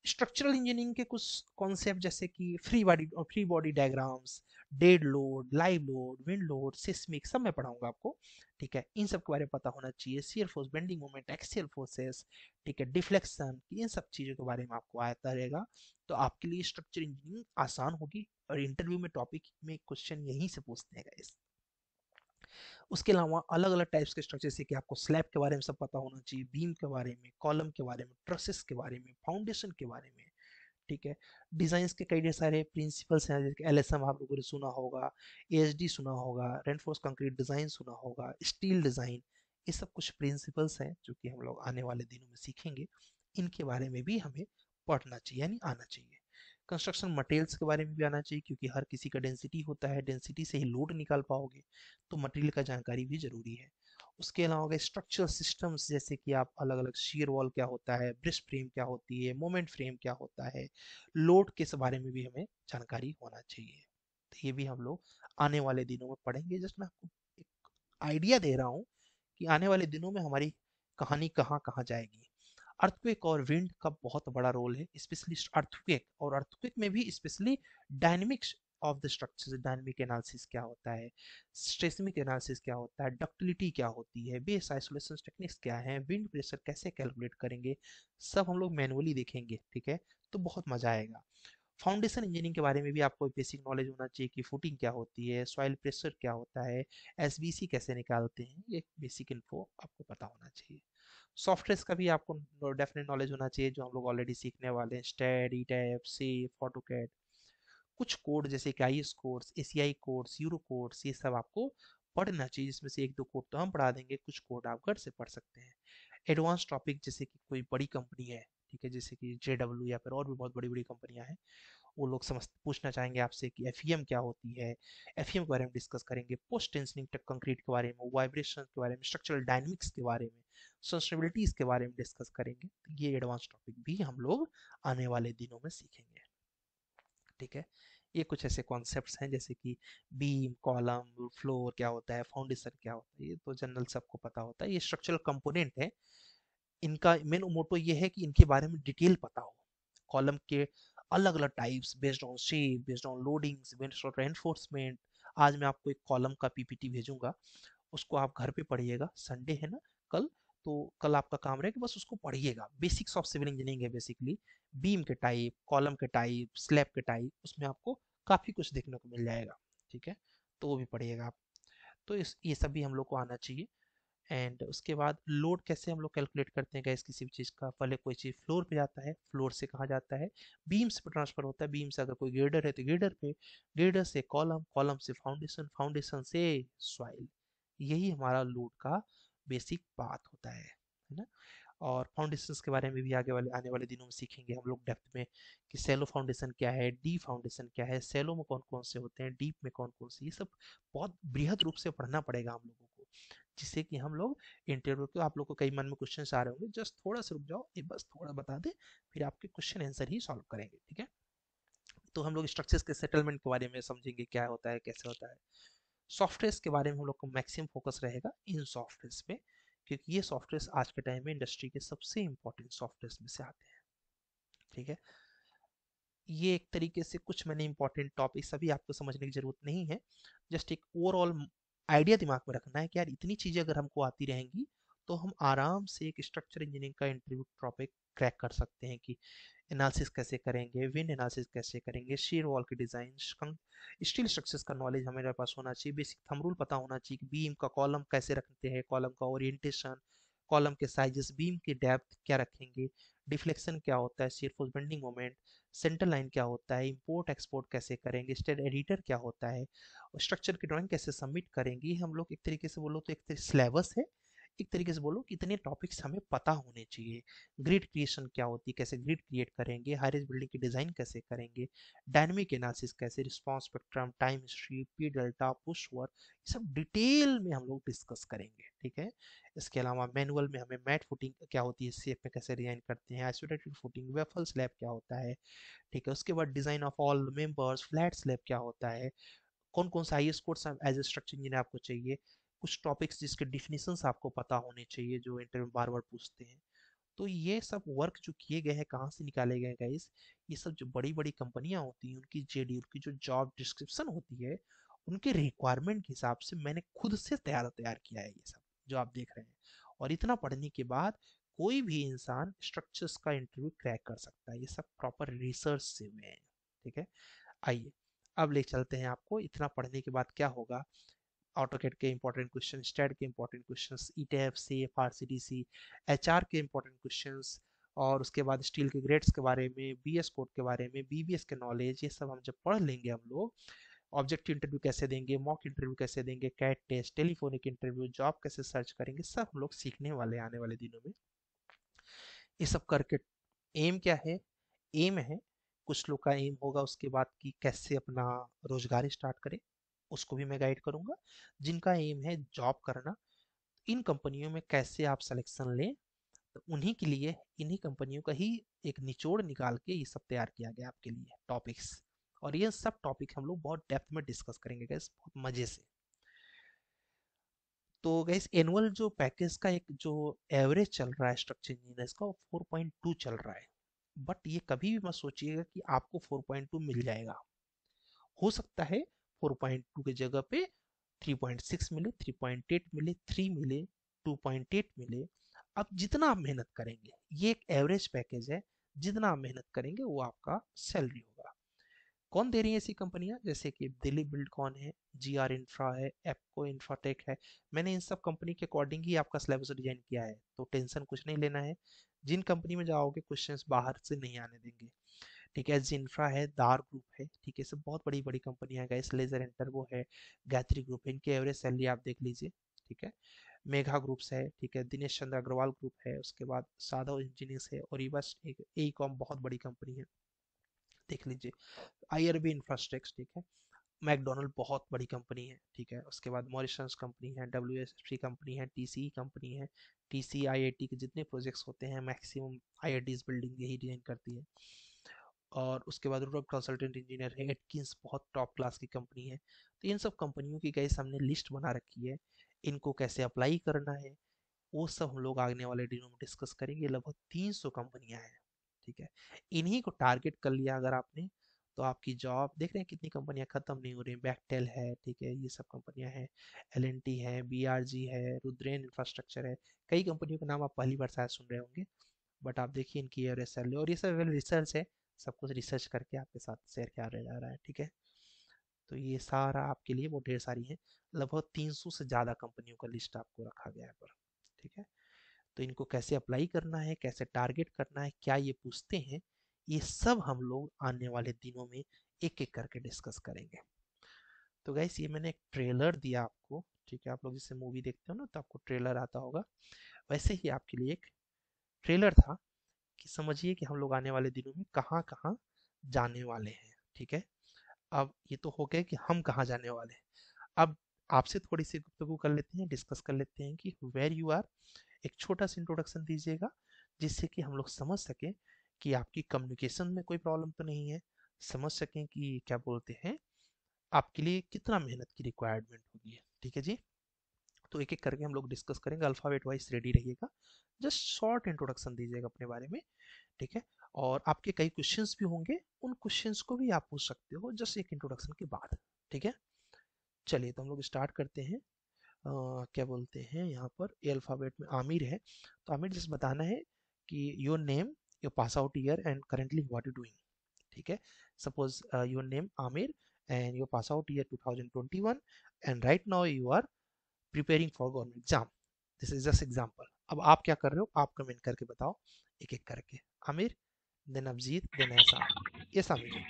स्ट्रक्चरल इंजीनियरिंग के कुछ कॉन्सेप्ट जैसे कि free body diagrams, dead load, live load, wind load, seismic, सब मैं पढ़ाऊंगा आपको, ठीक है। इन सब के बारे में पता होना चाहिए, shear force, bending moment, axial forces, ठीक है, डिफ्लेक्शन, इन सब चीजों के बारे में आपको आता रहेगा। तो आपके लिए स्ट्रक्चर इंजीनियरिंग आसान होगी, और इंटरव्यू में टॉपिक में क्वेश्चन यहीं से पूछते हैं guys। उसके अलावा अलग अलग टाइप्स के स्ट्रक्चर, जैसे कि आपको स्लैब के बारे में सब पता होना चाहिए, बीम के बारे में, कॉलम के बारे में, ट्रसेस के बारे में, फाउंडेशन के बारे में, ठीक है। डिजाइंस के कई ढेर सारे प्रिंसिपल्स हैं, जैसे एलएसएम आप लोगों ने सुना होगा, एएसडी सुना होगा, रेनफोर्स कंक्रीट डिजाइन सुना होगा, स्टील डिजाइन, ये सब कुछ प्रिंसिपल्स हैं जो कि हम लोग आने वाले दिनों में सीखेंगे। इनके बारे में भी हमें पढ़ना चाहिए, यानी आना चाहिए। कंस्ट्रक्शन मटेरियल्स के बारे में भी आना चाहिए, क्योंकि हर किसी का डेंसिटी होता है, डेंसिटी से ही लोड निकाल पाओगे, तो मटेरियल का जानकारी भी जरूरी है। उसके अलावा स्ट्रक्चरल सिस्टम्स, जैसे कि आप अलग अलग शीयर वॉल क्या होता है, ब्रिस्ट फ्रेम क्या होती है, मोमेंट फ्रेम क्या होता है, लोड के बारे में भी हमें जानकारी होना चाहिए। तो ये भी हम लोग आने वाले दिनों में पढ़ेंगे। जस्ट मैं आपको एक आइडिया दे रहा हूँ कि आने वाले दिनों में हमारी कहानी कहाँ कहाँ जाएगी। अर्थक्वेक और विंड का बहुत बड़ा रोल है, स्पेशली अर्थक्वेक, और अर्थक्वेक में भी specially dynamics of the structure, dynamic analysis क्या होता है, स्ट्रेसमिक एनालिसिस क्या होता है, डक्टिलिटी क्या होती है, बेस आइसोलेशन टेक्निक्स क्या है, विंड प्रेशर कैसे कैलकुलेट करेंगे, सब हम लोग मैनुअली देखेंगे, ठीक है। तो बहुत मजा आएगा। फाउंडेशन इंजीनियरिंग के बारे में भी आपको बेसिक नॉलेज होना चाहिए कि फुटिंग क्या होती है, सॉइल प्रेशर क्या होता है, एसबीसी कैसे निकालते हैं, ये बेसिक इन्फो आपको पता होना चाहिए। सॉफ्टवेयर का भी आपको डेफिनेट नॉलेज होना चाहिए, जो हम लोग ऑलरेडी सीखने वाले हैं, स्टैड, ईटैप, सेफ, ऑटोकैड। कुछ कोड जैसे कि IS codes, ACI codes, Euro codes, ये सब आपको पढ़ना चाहिए, जिसमें से एक दो कोड तो हम पढ़ा देंगे, कुछ कोड आप घर से पढ़ सकते हैं। एडवांस टॉपिक, जैसे कि कोई बड़ी कंपनी है, ठीक है, जैसे कि जेडब्ल्यू या फिर और भी बहुत बड़ी बड़ी कंपनियां हैं, वो लोग समझ पूछना चाहेंगे आपसे कि एफईएम क्या होती है, एफईएम के बारे में डिस्कस करेंगे, पोस्ट टेंशनिंग कंक्रीट के बारे में, वाइब्रेशन के बारे में, स्ट्रक्चरल डायनामिक्स के बारे में, सस्टेनेबिलिटीज के बारे में डिस्कस करेंगे। तो ये एडवांस टॉपिक भी हम लोग आने वाले दिनों में सीखेंगे, ठीक है। ये कुछ ऐसे कॉन्सेप्ट्स हैं, जैसे कि बीम, कॉलम, फ्लोर क्या होता है, फाउंडेशन क्या होता है, ये तो जनरल सबको पता होता है। ये स्ट्रक्चरल कंपोनेंट है, इनका मेन मोटो ये है कि इनके बारे में डिटेल पता हो। कॉलम के अलग अलग types, based on shape, based on loadings, based on reinforcement. आज मैं आपको एक कॉलम का पीपीटी भेजूंगा, उसको आप घर पे पढ़िएगा, संडे है ना कल, तो कल आपका काम रहेगा, बस उसको पढ़िएगा। बेसिक्स ऑफ सिविल इंजीनियरिंग है बेसिकली। बीम के टाइप, कॉलम के टाइप, स्लैब के टाइप, उसमें आपको काफी कुछ देखने को मिल जाएगा, ठीक है। तो वो भी पढ़िएगा आप। तो ये सब भी हम लोग को आना चाहिए। एंड उसके बाद लोड कैसे हम लोग कैलकुलेट करते हैं गैस किसी भी चीज़ का, पहले कोई चीज़ फ्लोर पे जाता है, फ्लोर से कहाँ जाता है, बीम्स पे ट्रांसफर होता है, बीम से अगर कोई गिर्डर है तो गिर्डर पे, गिर्डर से कॉलम, कॉलम से फाउंडेशन, फाउंडेशन से सॉइल। यही हमारा लोड का बेसिक बात होता है ना। और फाउंडेशंस के बारे में भी आगे वाले आने वाले दिनों में सीखेंगे हम लोग डेप्थ में, कि सेलो फाउंडेशन क्या है, डीप फाउंडेशन क्या है, सेलो में कौन कौन से होते हैं, डीप में कौन कौन से, ये सब बहुत बृहद रूप से पढ़ना पड़ेगा हम लोगों को, जिससे कि हम लोग इंटरव्यू को, आप लोग को कई मन में क्वेश्चन आ रहे होंगे, जस्ट थोड़ा सा रुक जाओ, ये बस थोड़ा बता दे, फिर आपके क्वेश्चन आंसर ही सॉल्व करेंगे, ठीक है। तो हम लोग स्ट्रक्चर्स के सेटलमेंट के बारे में समझेंगे, क्या होता है, कैसे होता है। सॉफ्टवेयर के बारे में हम लोग को मैक्सिमम फोकस रहेगा इन सॉफ्टवेयर पे, क्योंकि ये सॉफ्टवेयर आज के टाइम में इंडस्ट्री के सबसे इंपॉर्टेंट सॉफ्टवेयर में से आते हैं, ठीक है। ये एक तरीके से कुछ मैंने इंपॉर्टेंट टॉपिक, सभी आपको समझने की जरूरत नहीं है, जस्ट एक ओवरऑल आइडिया दिमाग में रखना है कि यार इतनी चीजें अगर हमको आती रहेंगी, तो हम आराम से एक स्ट्रक्चर इंजीनियरिंग का इंटरव्यू टॉपिक क्रैक कर सकते हैं, कि एनालिसिस कैसे करेंगे, विंड एनालिसिस कैसे करेंगे, शेयर वॉल की डिजाइन, स्टील स्ट्रक्चर्स का नॉलेज हमारे पास होना चाहिए, बेसिक थंब रूल पता होना चाहिए कि बीम का कॉलम कैसे रखते हैं, कॉलम का ओरिएंटेशन, कॉलम के साइजेस, बीम की डेप्थ क्या रखेंगे, डिफ्लेक्शन क्या होता है, shear force bending moment, centre line क्या होता है, इंपोर्ट एक्सपोर्ट कैसे करेंगे, स्टेट एडिटर क्या होता है, और स्ट्रक्चर की ड्राइंग कैसे सबमिट करेंगे। हम लोग एक तरीके से बोलो तो एक सिलेबस है, एक तरीके से बोलो कि इतने टॉपिक्स हमें पता होने चाहिए। ग्रिड क्रिएशन क्या होती है, कैसे ग्रिड क्रिएट करेंगे, हाईरेज बिल्डिंग की डिजाइन कैसे करेंगे, डायनेमिक एनालिसिस कैसे, response spectrum, time history, P delta, push work, ये सब डिटेल में हम लोग डिस्कस करेंगे, ठीक है। इसके अलावा मैनुअल में हमें मैट फुटिंग क्या होती है, शेप में कैसे डिजाइन करते हैं, आइसोलेटेड फुटिंग, वेफल स्लैब क्या होता है, ठीक है। उसके बाद design of all members, flat slab क्या होता है, कौन कौन सा IS course as a structure engineer आपको चाहिए, कुछ टॉपिक्स जिसके डिफिनेशंस आपको पता होने चाहिए, जो इंटरव्यू बार बार पूछते हैं। तो ये सब वर्क जो किए गए हैं, कहाँ से निकाले गए गाइस, ये सब जो बड़ी बड़ी कंपनियां होती हैं, उनकी जेडी, उनकी जो जॉब डिस्क्रिप्शन होती है, उनके रिक्वायरमेंट के हिसाब से मैंने खुद से तैयार तैयार किया है ये सब जो आप देख रहे हैं। और इतना पढ़ने के बाद कोई भी इंसान स्ट्रक्चर्स का इंटरव्यू क्रैक कर सकता है, ये सब प्रॉपर रिसर्च से हुए हैं, ठीक है। आइए अब ले चलते हैं आपको, इतना पढ़ने के बाद क्या होगा। ऑटोकेड के इंपॉर्टेंट क्वेश्चन, स्टैट के important questions, ईटेफ, CF, RCDC, HR के इंपॉर्टेंट क्वेश्चंस, और उसके बाद स्टील के ग्रेड्स के बारे में, बीएस कोड के बारे में, बीबीएस के नॉलेज, ये सब हम जब पढ़ लेंगे हम लोग, ऑब्जेक्टिव इंटरव्यू कैसे देंगे, मॉक इंटरव्यू कैसे देंगे, CAT test, telephonic interview, job कैसे सर्च करेंगे, सब हम लोग सीखने वाले आने वाले दिनों में। ये सब करके एम क्या है, एम है, कुछ लोग का एम होगा उसके बाद कि कैसे अपना रोजगार स्टार्ट करें, उसको भी मैं गाइड करूंगा। जिनका एम है जॉब करना, इन कंपनियों में कैसे आप सिलेक्शन लें, तो उन्हीं के लिए इन्हीं कंपनियों का ही एक निचोड़ निकाल के ये सब तैयार किया गया आपके लिए टॉपिक्स। और ये सब टॉपिक हम लोग बहुत डेप्थ में डिस्कस करेंगे गैस, बहुत मजे से। तो गैस एनुअल जो पैकेज का एक जो एवरेज चल रहा है स्ट्रक्चर इंजीनियर्स का, वो 4.2 चल रहा है। बट ये कभी भी मत सोचिएगा कि आपको 4.2 मिल जाएगा। हो सकता है 4.2 की जगह पे 3.6 मिले, 3.8 मिले, 3 मिले, 2.8 मिले। अब जितना आप मेहनत करेंगे, ये एक एवरेज पैकेज है, जितना आप मेहनत करेंगे वो आपका सैलरी होगा। कौन दे रही है ऐसी कंपनियां, जैसे कि दिल्ली बिल्डकॉन है, जीआर इंफ्रा है, एप्को इंफ्राटेक है। मैंने इन सब कंपनी के अकॉर्डिंग ही आपका सिलेबस डिजाइन किया है, तो टेंशन कुछ नहीं लेना है। जिन कंपनी में जाओगे क्वेश्चंस बाहर से नहीं आने देंगे। ठीक है, जिन्फ्रा है, दार ग्रुप है, ठीक है, सब बहुत बड़ी बड़ी कंपनियां हैं, लेजर एंटर वो है, गायत्री ग्रुप है, इनकी एवरेज सैलरी आप देख लीजिए। ठीक है, मेघा ग्रुप्स है, ठीक है, दिनेश चंद्र अग्रवाल ग्रुप है, उसके बाद साधव इंजीनियर्स है, और ये बस एक ए कॉम बहुत बड़ी कंपनी है, देख लीजिए। आईआरबी इंफ्रास्ट्रक्चर, ठीक है, मैकडोनल्ड बहुत बड़ी कंपनी है, ठीक है, उसके बाद मॉरिशस कंपनी है, डब्ल्यूएसपी कंपनी है, टीसीई कंपनी है, टीसी आईआईटी के जितने प्रोजेक्ट्स होते हैं मैक्सिमम आईआईटीज बिल्डिंग यही डिजाइन करती है। और उसके बाद रूरल कंसल्टेंट इंजीनियर है, एटकिंस बहुत टॉप क्लास की कंपनी है। तो इन सब कंपनियों की गई हमने लिस्ट बना रखी है, इनको कैसे अप्लाई करना है वो सब हम लोग आने वाले दिनों में डिस्कस करेंगे। लगभग 300 कंपनियां हैं, ठीक है, इन्हीं को टारगेट कर लिया अगर आपने, तो आपकी जॉब देख रहे हैं कितनी कंपनियां खत्म नहीं हो रही, बैकटेल है, ठीक है, ये सब कंपनियां हैं, एलएनटी है, बीआरजी है, रुद्रेन इंफ्रास्ट्रक्चर है, कई कंपनियों के नाम आप पहली बार शायद सुन रहे होंगे। बट आप देखिए इनकी एवरेज सैलरी, और ये सब रिसर्च है, सब कुछ रिसर्च करके आपके साथ शेयर किया जा रहा है, ठीक है। तो ये सारा आपके लिए वो ढेर सारी है, लगभग 300 से ज़्यादा कंपनियों का लिस्ट आपको रखा गया है पर, ठीक है। तो इनको कैसे अप्लाई करना है, कैसे टारगेट करना है, क्या ये पूछते हैं, ये सब हम लोग आने वाले दिनों में एक एक करके डिस्कस करेंगे। तो गाइस ये मैंने एक ट्रेलर दिया आपको, ठीक है, आप लोग जैसे मूवी देखते हो ना तो आपको ट्रेलर आता होगा, वैसे ही आपके लिए एक ट्रेलर था कि समझिए कि हम लोग आने वाले दिनों में कहाँ कहाँ जाने वाले हैं, ठीक है। अब ये तो हो गया कि हम कहाँ जाने वाले हैं। अब आपसे थोड़ी सी गुफ्तगू कर लेते हैं, डिस्कस कर लेते हैं कि वेयर यू आर। एक छोटा सा इंट्रोडक्शन दीजिएगा, जिससे कि हम लोग समझ सकें कि आपकी कम्युनिकेशन में कोई प्रॉब्लम तो नहीं है, समझ सकें कि क्या बोलते हैं आपके लिए कितना मेहनत की रिक्वायरमेंट होगी, ठीक है जी। तो एक एक करके हम लोग डिस्कस करेंगे, अल्फाबेट वाइज रेडी रहिएगा, जस्ट शॉर्ट इंट्रोडक्शन दीजिएगा अपने बारे में, ठीक है। और आपके कई क्वेश्चंस भी होंगे, उन क्वेश्चंस को भी आप पूछ सकते हो जस्ट एक इंट्रोडक्शन के बाद, ठीक है। चलिए तो हम लोग स्टार्ट करते हैं। क्या बोलते हैं यहाँ पर ए अल्फाबेट में आमिर है, तो आमिर जस्ट बताना है कि your name, your pass out year and currently what you doing, ठीक है। Suppose your name Aamir and your pass out year 2021 and right now you are preparing for government exam, this is just example. अब आप क्या कर रहे हो, आप comment करके बताओ एक एक करके। आमिर, देन अभिजीत, देन एहसान। Yes Aamir.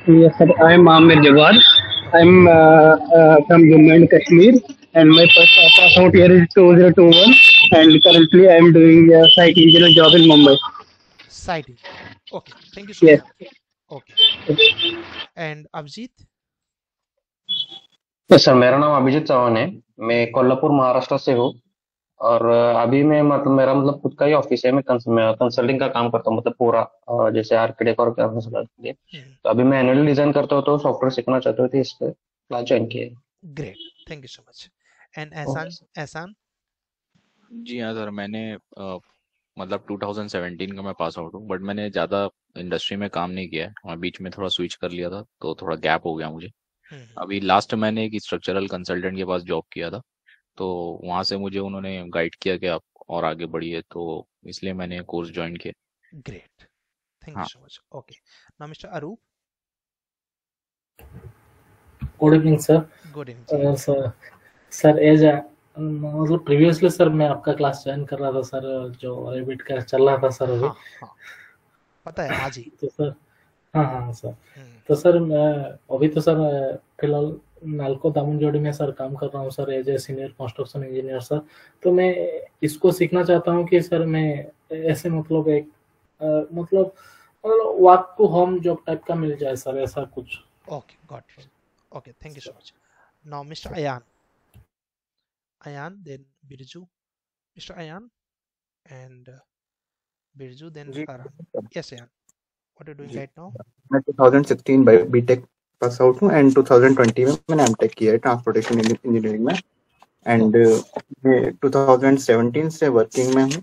Yes, sir. I'm Amir Jawad. Okay. I'm from Jammu and Kashmir, and my first pass out year is 2021, and currently I'm doing a site engineer job in Mumbai. Side engineer, okay, thank you so Yes. Much Aamir. Okay, and Abhijit. Yes sir, मेरा नाम अभिजीत चौहान है। मैं कोल्हापुर महाराष्ट्र से हूँ। और अभी मैं मतलब मेरा मतलब खुद का ही ऑफिस है। मैं कंसल्टिंग का काम करता हूँ, मतलब पूरा जैसे आर्किटेक्ट और कंसल्टेंट के लिए। तो अभी मैं एनुअल डिजाइन करता हूँ, तो सॉफ्टवेयर सीखना चाहते हुए थे, इस पे क्लास ज्वाइन किया है। Great, thank you so much. And okay एहसान, सर। एहसान। जी हाँ सर, मैंने मतलब 2017 का मैं पास आउट हूँ, बट मैंने ज़्यादा इंडस्ट्री में काम नहीं किया है और बीच में थोड़ा स्विच कर लिया था, तो थोड़ा गैप हो गया मुझे। अभी लास्ट मैंने एक स्ट्रक्चरल कंसल्टेंट के पास जॉब किया था, तो वहाँ से मुझे उन्होंने गाइड किया कि आप और आगे बढ़िए, तो इसलिए मैंने कोर्स ज्वाइन किया। ग्रेट, थैंक यू हाँ so much. Okay, now mister Arup. Good evening sir. Good evening ji. Sir as मतलब प्रीवियसली सर मैं आपका क्लास ज्वाइन कर रहा था सर, जो रेबिट का चल रहा था सर अभी। हाँ हाँ, पता है आज ही। तो सर हाँ सर, हम्म, तो सर मैं अभी तो सर फिलहाल नालको दामनजोड़ी में सर काम कर रहा हूँ sir, as a senior construction engineer sir. तो मैं इसको सीखना चाहता हूँ कि सर मैं ऐसे मतलब एक मतलब work to home job type का मिल जाए सर, ऐसा कुछ। okay, got it. Okay, thank you so much. Now Mr. Ayan, then Birju. Mr. Ayan and Birju, then ji Farhan. Yes, Ayan. What are you doing ji right now? मैं 2016 BTech pass out हूँ and 2020 में मैंने MTech किया है transportation engineering में Oh, and मैं 2017 से working में हूँ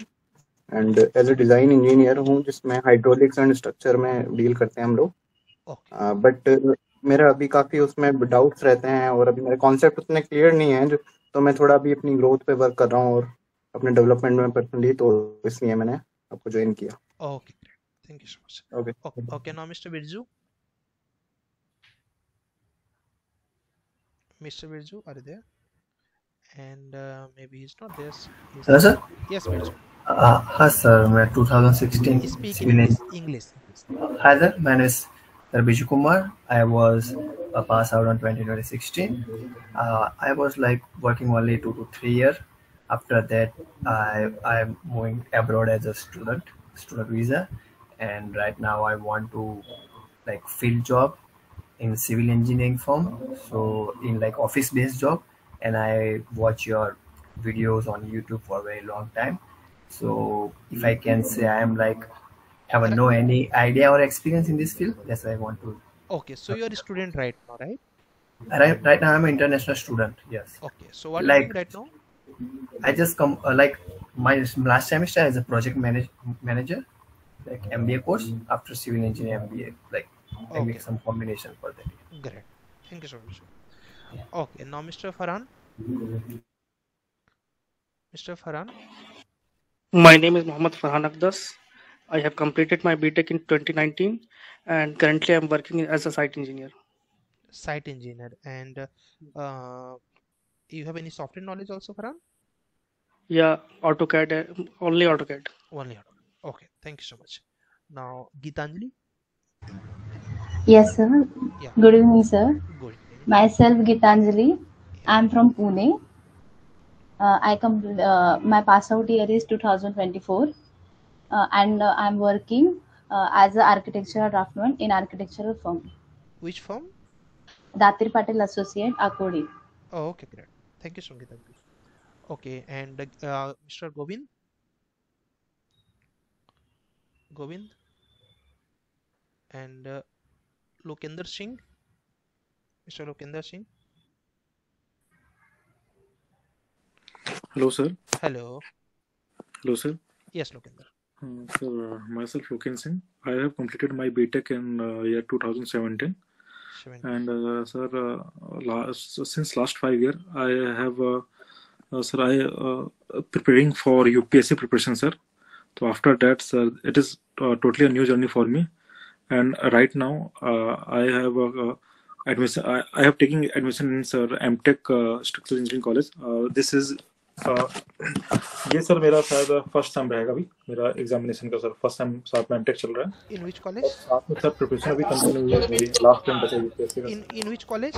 and as a design engineer हूँ जिसमें हाइड्रोलिक्स एंड स्ट्रक्चर में डील करते हैं हम लोग। okay. बट मेरा अभी काफ़ी उसमें डाउट्स रहते हैं और अभी मेरे कॉन्सेप्ट उतने क्लियर नहीं है, जो तो मैं थोड़ा अभी अपनी ग्रोथ पे वर्क कर रहा हूँ और अपने डेवलपमेंट में पर्सनली, तो इसलिए मैंने आपको ज्वाइन किया। Okay, great. Thank you so much. Okay Okay, now Mr. Birju. Mr. Birju, are you there? And maybe he's not there. He's hello sir. yes, Birju. हाँ सर, मैं 2016 Speak in civil English. English. Hi sir, my name is Sir Biju Kumar. I was a pass out on 2016. I was like working only 2 to 3 years. After that, I'm moving abroad as a student visa, and right now I want to like field job in civil engineering firm, so in like office based job, and I watch your videos on YouTube for a very long time. So if I can say I am like have no any idea or experience in this field, that's why I want to. Okay, so you are a student right now, right? Right now I'm an international student. Yes. Okay, so what are you doing Like right now? I just come like my last semester as a project manager, like MBA course after civil engineer MBA, like I Okay, make some combination for that. great. Thank you so much. Okay, now Mr. Farhan. Mr. Farhan. My name is Mohammad Farhan Akdas. I have completed my BTech in 2019 and currently I'm working as a site engineer. Site engineer, and you have any software knowledge also, Farhan? Yeah, AutoCAD, only AutoCAD. Only AutoCAD. Okay, thank you so much. Now Geetanjali. Yes, sir. Yeah, Good evening, sir. good evening. Myself, Gitanjali. I'm from Pune. My pass out year is 2024, and I'm working as an architectural draftsman in architectural firm. Which firm? Datir Patel Associate, Akodi. Oh, okay, great. Thank you so much, Geetanjali. Okay, and Mr. Govind, and Lokender Singh. Mr. Lokender Singh. Hello, sir. Hello. Hello, sir. Yes, Lokender. Sir, myself, Loken Singh. I have completed my BTech in year 2017. And sir, since last 5 years, I have, sir, preparing for UPSC preparation, sir. So after that, sir, it is totally a new journey for me. And right now, I have admission. I have taken admission in sir MTech Structural Engineering College. This is ये sir मेरा शायद first time रहेगा अभी मेरा examination का, sir first time साथ में MTech चल रहा है। In which college? और साथ में सर प्रिपरेशन अभी कंटिन्यू हुई है, मेरी लास्ट टाइम बचा यूपीएससी का। In which college?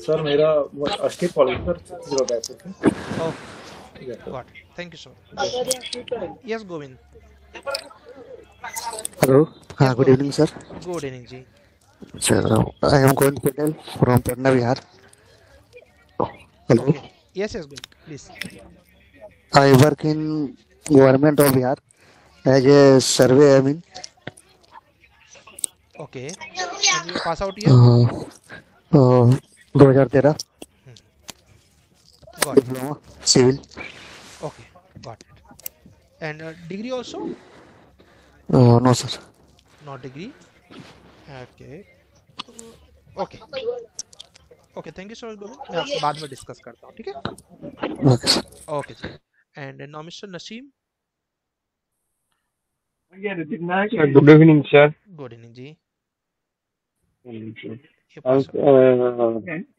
सर मेरा अस्टेट कॉलेज सर छत्तीसगढ़ से। Oh, got it. Thank you so much. Yes, Govind. Hello. Yes, Good evening, sir. Good evening, ji. Sir, I am Govind Patel from Patna, Bihar. Hello. Okay. Yes, Govind. Please. I work in government of Bihar as a survey admin. Okay. And you pass out year? 2013. Got it. Diploma civil. Okay, got it. And degree also? No, sir. Not degree. Okay. Okay. Okay, thank you so much, Govind. मैं आपसे बाद में discuss करता हूँ, ठीक है? Okay, sir. Okay, ji. And now Mr. Naseem. Good evening, sir. Good evening, जी. ये I'm, pass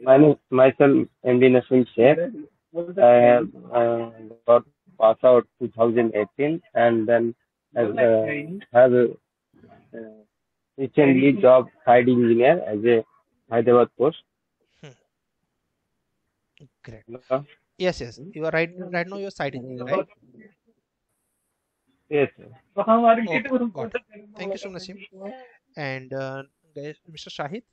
out myself MD Nasim Sheikh. I have got pass out 2018 and then have recently job site engineer as a Hyderabad post. Great. No? Yes, you are right now you're site engineer, right? Yes, sir. Okay, got it. Thank you so much, Nasim. And guys, Mr. Shahid.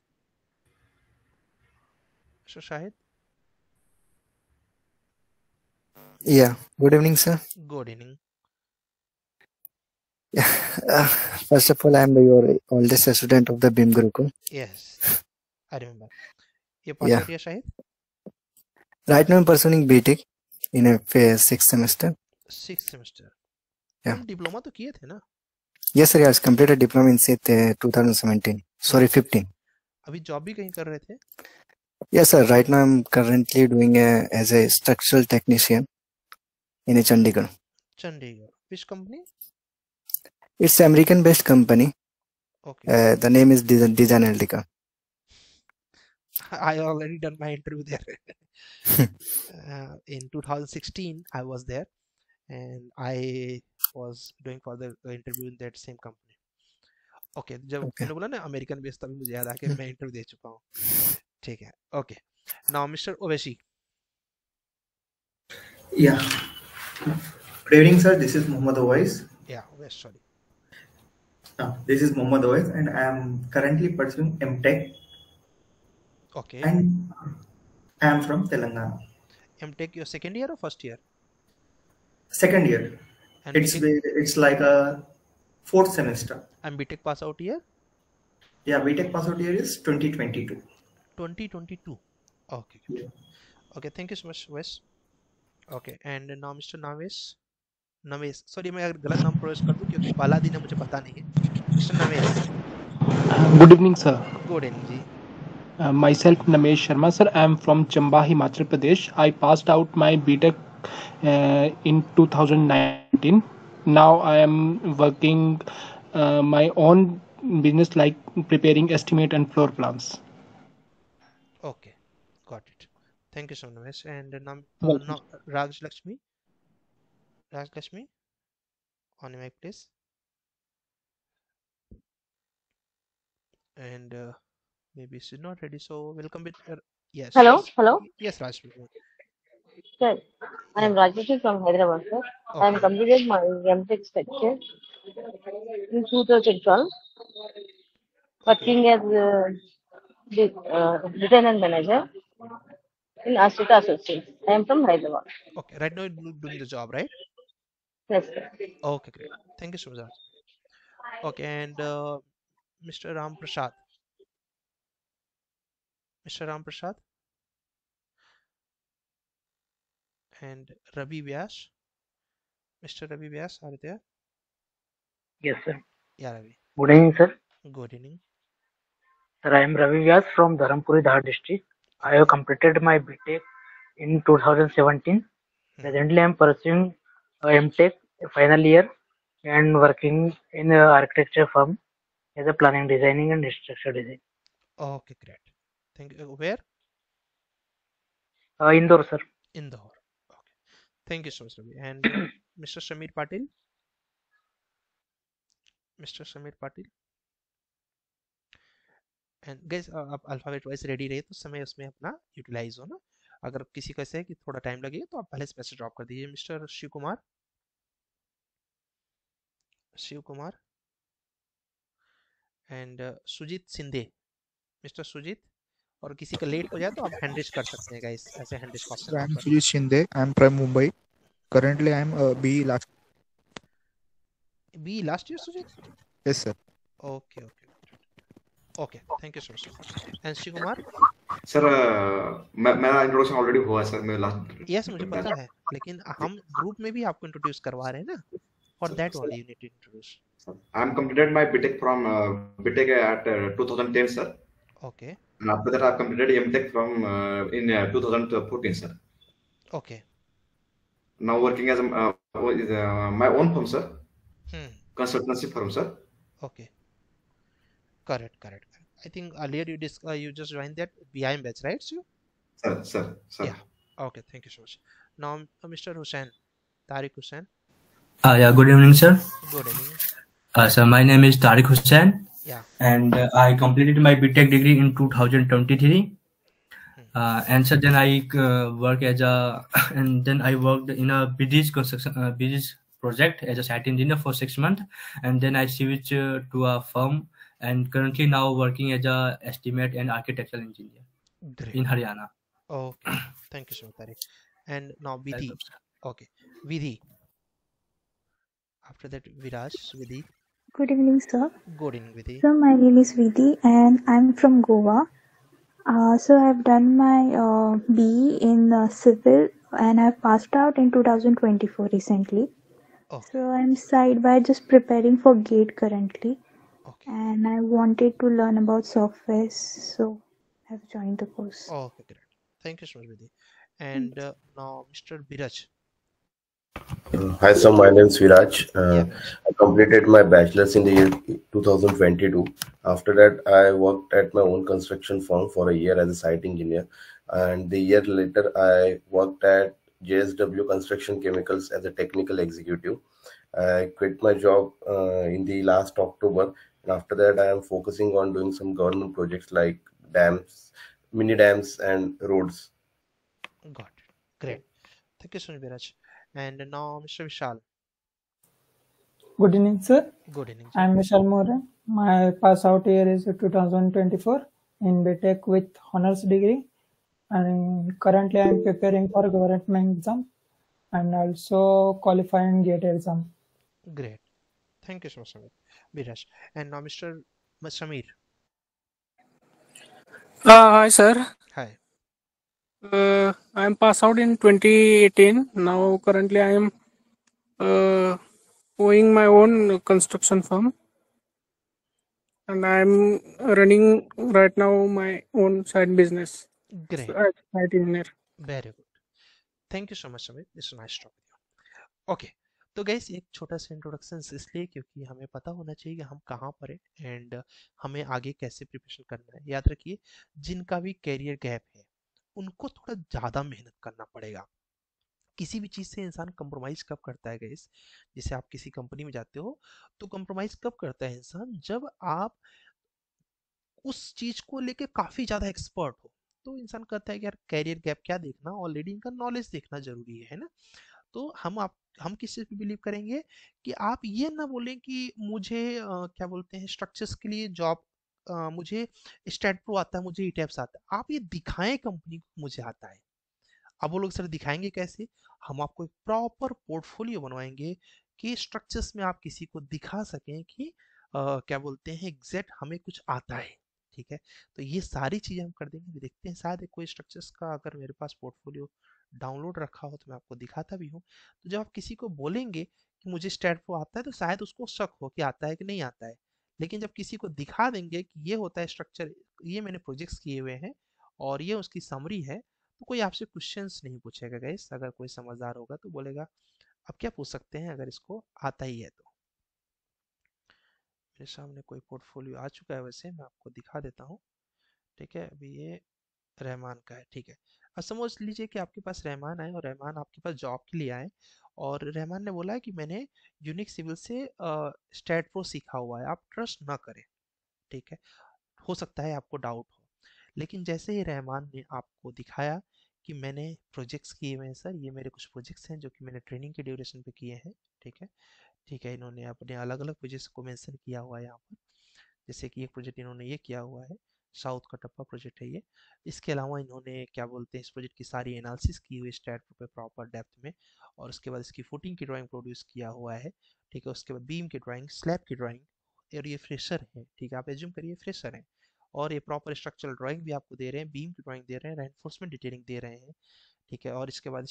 Yeah. Good evening, sir. Good evening. First of all, I am your oldest student of the BIM Gurukul. Yes, I remember. You pass Yeah. out here, Shahid? Right now, I'm pursuing BTech in a sixth semester. Sixth semester. Yeah. Diploma तो किए थे ना? Yes, sir. Yes, completed diploma in 2017. Sorry, 15. अभी job भी कहीं कर रहे थे? Yes, sir. Right now, I'm currently doing as a structural technician in a Chandigarh. Chandigarh. Which company? It's an American-based company. Okay. The name is Design Eldica. I already done my interview there. In 2016, I was there, and I was doing for the interview in that same company. Okay, जब मैंने बोला ना American base तभी मुझे याद आ कि मैं interview दे चुका हूँ. ठीक है. Okay. Now, Mr. Oveshi. Yeah. Good evening, sir. This is Muhammad Owais. Yeah, Ovesh, sorry. This is Muhammad Owais, and I am currently pursuing MTech. Okay. And I am from Telangana. MTech, your second year or first year? Second year. And it's like a fourth semester. And BTech pass out year? Yeah, BTech pass out year is 2022. 2022. Okay. Yeah. Okay, thank you so much, Wes. Okay, and now Mr. Navesh. Sorry, मैं अगर गलत नाम pronounce कर दूं क्योंकि पहला दिन है मुझे पता नहीं है. Mr. Navesh. Good evening, sir. Good evening, ji. Myself Namesh Sharma, sir. I am from Chamba, Himachal Pradesh. I passed out my BTech in 2019. Now I am working my own business, like preparing estimate and floor plans. Okay, got it. Thank you so much. And now Raj Lakshmi. On your mic, please. And maybe she's not ready, so welcome with her. Yes. Hello. Yes, Raj. Sir, I am Rajesh from Hyderabad, sir. Okay. I am completed my MTech structure in 2012, working as designer manager in Ashita Associates. I am from Hyderabad. Okay, right now you're doing the job, right? Yes, sir. Okay, great. Thank you so much. Okay, and Mr. Ram Prasad. And Ravi Vyas. Mr. Ravi Vyas, are you there? Yes, sir. Yeah, Ravi. Good evening, sir. Good evening. Sir, I am Ravi Vyas from Dharampuri Dhar district. I have completed my BTech in 2017. Presently, I am pursuing MTech final year and working in an architecture firm as a planning, designing, and structure design. Okay, great. Thank you. Where? Indore, sir. Indore. Okay. Thank you so much, Ravi. And Mr. Shamir Patil. And guys आप alphabet wise ready रहे तो समय उसमें अपना utilise हो ना. अगर किसी को ऐसे है कि थोड़ा टाइम लगेगा तो आप पहले से मैसेज ड्रॉप कर दीजिए. Mister Shiv Kumar and Sujeet Shinde. Mister Sujeet. और किसी का लेट हो जाए तो आप हैंड रेज कर सकते हैं गाइस. ऐसे हैंड रेज का option I am Sujeet Shinde. I am from Mumbai. Currently I am B last year Sujeet. Yes sir. Okay. Okay, thank you so much. And Shiv Kumar? Sir मेरा इंट्रोडक्शन ऑलरेडी हुआ है sir. मेरा last. Yes मुझे पता है, लेकिन हम ग्रुप में भी आपको इंट्रोड्यूस करवा रहे हैं ना. For that only you need to introduce. I am completed my BTech from BTech at 2010 sir. Okay. And after that I have completed MTech from in 2014 sir. Okay. Now working as my own firm sir. Consultancy firm sir. Okay. Correct. I think earlier you just joined that BIM batch, right? So Sir. yeah. Okay, thank you so much. Now, Mr. Hussain, Tariq Hussain. Yeah, good evening, sir. Good evening. So my name is Tariq Hussain. Yeah. And I completed my BTech degree in 2023. And so then I work as a, and then I worked in a bridge construction, bridge project as a site engineer for 6 months, and then I switched to a firm, and currently now working as a estimate and architectural engineer in Haryana. Okay, thank you so much, Tariq. And now Vidhi. Okay, Vidhi. After that, Viraj, Vidhi. Good evening, sir. Good evening, Vidhi. So my name is Vidhi and I'm from Goa. So I've done my BE in civil and I've passed out in 2024 recently. So I'm side by just preparing for GATE currently. And I wanted to learn about software, so I've joined the course. Okay, great. Thank you so much, Vidhi. And now Mr. Biraj. Hi, sir. My name is Viraj. I completed my bachelor's in the year 2022. After that, I worked at my own construction firm for a year as a site engineer. And the year later, I worked at JSW Construction Chemicals as a technical executive. I quit my job in the last October. And after that, I am focusing on doing some government projects like dams, mini dams, and roads. Got it. Great. Thank you so much, Viraj. And now Mr. Vishal. Good evening, sir. Good evening, sir. I'm Vishal More. My pass out year is 2024 in BTech with honors degree. And currently I'm preparing for government exam and also qualifying GATE exam. Great. Thank you so much, Viraj. And now Mr. Samir. Hi, sir. Hi. I am passed out in 2018. Now, currently, I am owning my own construction firm, and I am running right now my own side business. Great. Site engineer. Very good. Thank you so much, Samir. It's nice talking to you. Okay. तो gas एक छोटा सा introduction इसलिए क्योंकि हमें पता होना चाहिए कि हम कहाँ पर हैं एंड हमें आगे कैसे प्रिपरेशन करना है। याद रखिए, जिनका भी कैरियर गैप है उनको थोड़ा ज़्यादा मेहनत करना पड़ेगा। किसी भी चीज़ से इंसान कंप्रोमाइज़ कब करता है गैस? जैसे आप किसी कंपनी में जाते हो तो कंप्रोमाइज़ कब करता है इंसान? जब आप उस चीज़ को लेके काफ़ी ज़्यादा एक्सपर्ट हो तो इंसान कहता है कि यार कैरियर गैप क्या देखना, ऑलरेडी इनका नॉलेज देखना जरूरी है ना। तो हम किस चीज़ पे बिलीव करेंगे कि आप ये ना बोलें कि मुझे क्या बोलते हैं स्ट्रक्चर्स के लिए जॉब, मुझे स्टैट प्रो आता है, मुझे ईटैप्स आता है। आप ये दिखाएं कंपनी को मुझे आता है। अब वो लोग सर दिखाएंगे कैसे? हम आपको एक प्रॉपर पोर्टफोलियो बनवाएंगे कि स्ट्रक्चर्स में आप किसी को दिखा सकें कि क्या बोलते हैं एग्जैक्ट हमें कुछ आता है। ठीक है, तो ये सारी चीज़ें हम कर देंगे। देखते हैं शायद कोई स्ट्रक्चर्स का अगर मेरे पास पोर्टफोलियो डाउनलोड रखा हो तो मैं आपको दिखाता भी हूँ। तो जब आप किसी को बोलेंगे कि मुझे स्टैट प्रो आता है तो शायद उसको शक हो कि आता है कि नहीं आता है, लेकिन जब किसी को दिखा देंगे कि ये होता है स्ट्रक्चर, ये मैंने प्रोजेक्ट्स किए हुए हैं और ये उसकी समरी है, तो कोई आपसे क्वेश्चंस नहीं पूछेगा गाइस। अगर कोई समझदार होगा तो बोलेगा अब क्या पूछ सकते हैं अगर इसको आता ही है तो। मेरे सामने कोई पोर्टफोलियो आ चुका है, वैसे मैं आपको दिखा देता हूँ। ठीक है, अभी ये रहमान का है। ठीक है, अब समझ लीजिए कि आपके पास रहमान आए और रहमान आपके पास जॉब के लिए आए और रहमान ने बोला है कि मैंने यूनिक सिविल से स्टैट प्रो सीखा हुआ है, आप ट्रस्ट ना करें। ठीक है, हो सकता है आपको डाउट हो, लेकिन जैसे ही रहमान ने आपको दिखाया कि मैंने प्रोजेक्ट्स किए हुए हैं सर, ये मेरे कुछ प्रोजेक्ट्स हैं जो कि मैंने ट्रेनिंग के ड्यूरेशन पे किए हैं। ठीक है, इन्होंने अपने अलग अलग प्रोजेक्ट्स को मेंशन किया हुआ है यहाँ पर। जैसे कि एक प्रोजेक्ट इन्होंने ये किया हुआ है, साउथ का टप्पा प्रोजेक्ट है ये। इसके अलावा इन्होंने क्या बोलते हैं इस प्रोजेक्ट की सारी एनालिसिस की हुई स्टैट पे प्रॉपर डेप्थ में, और उसके बाद इसकी फुटिंग की ड्राइंग प्रोड्यूस किया हुआ है। ठीक है, उसके बाद बीम की ड्राइंग, स्लैब की ड्राइंग, और ये फ्रेशर है। ठीक है, आप एज्यूम करिए फ्रेशर है, और ये प्रॉपर स्ट्रक्चरल ड्राइंग भी आपको दे रहे हैं, बीम की ड्राइंग दे रहे हैं, रेनफोर्समेंट डिटेलिंग दे रहे हैं। ठीक है, और इसके बाद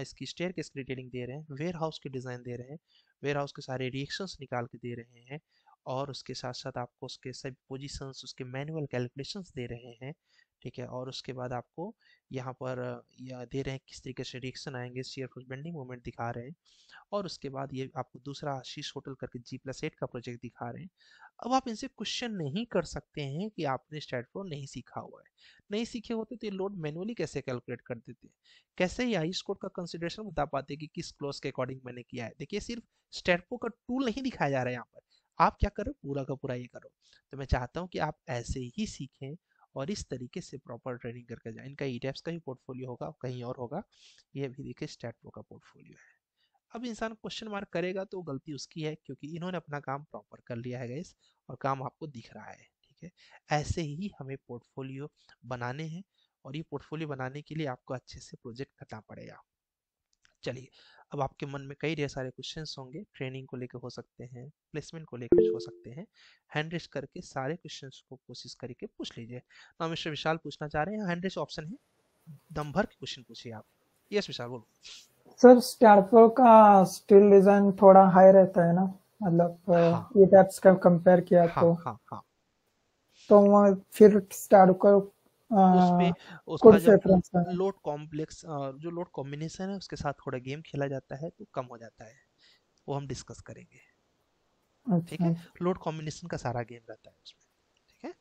इसकी स्टेयरकेस की डिटेलिंग दे रहे हैं, वेयर हाउस की डिज़ाइन दे रहे हैं, वेयर हाउस के सारे रिएक्शंस निकाल के दे रहे हैं, और उसके साथ साथ आपको उसके सभी पोजीशंस, उसके मैनुअल कैलकुलेशंस दे रहे हैं। ठीक है। और उसके बाद आपको यहाँ पर यह दे रहे हैं किस तरीके से रिएक्शन आएंगे, शेयर फोर्स बेंडिंग मोमेंट दिखा रहे हैं। और उसके बाद ये आपको दूसरा आशीष होटल करके G+8 का प्रोजेक्ट दिखा रहे हैं। अब आप इनसे क्वेश्चन नहीं कर सकते हैं कि आपने स्टैटफ्लो नहीं सीखा हुआ है। नहीं सीखे होते तो ये लोड मैनुअली कैसे कैलकुलेट कर देते, कैसे ही आई स्कोर का कंसिडरेशन बता पाते कि किस क्लोज के अकॉर्डिंग मैंने किया है। देखिए सिर्फ स्टैटफ्लो का टूल नहीं दिखाया जा रहा है यहाँ पर, आप क्या करो पूरा का पूरा ये करो। तो मैं चाहता हूँ कि आप ऐसे ही सीखें और इस तरीके से प्रॉपर ट्रेनिंग करके जाए। इनका ईटेप्स का ही पोर्टफोलियो होगा, कहीं और होगा। ये भी देखिए स्टैटफ्लो का पोर्टफोलियो है। अब इंसान क्वेश्चन मार्क करेगा तो गलती उसकी है, क्योंकि इन्होंने अपना काम प्रॉपर कर लिया है गाइस, और काम आपको दिख रहा है। ठीक है, ऐसे ही हमें पोर्टफोलियो बनाने हैं, और ये पोर्टफोलियो बनाने के लिए आपको अच्छे से प्रोजेक्ट करना पड़ेगा। चलिए, अब आपके मन में कई ढेर सारे क्वेश्चंस होंगे, ट्रेनिंग को लेकर हो सकते हैं, प्लेसमेंट को लेकर हो सकते हैं। हैंड रेस करके सारे क्वेश्चंस को कोशिश करके पूछ लीजिए। ना मिस्टर विशाल पूछना चाह रहे हैं, हैंड रेस ऑप्शन है, दम भर के क्वेश्चन पूछिए आप। यस विशाल बोलो। सर स्टैटफ्लो का स्टिल डिजाइन थोड़ा हाई रहता है ना, मतलब ये टैप्स का कंपेयर किया तो फिर स्टैटफ्लो उसमें उसका जो लोड कॉम्प्लेक्स जो लोड कॉम्बिनेशन है उसके साथ थोड़ा गेम खेला जाता है तो कम हो जाता है, वो हम डिस्कस करेंगे। ठीक है, लोड कॉम्बिनेशन का सारा गेम रहता है उसमें। ठीक है,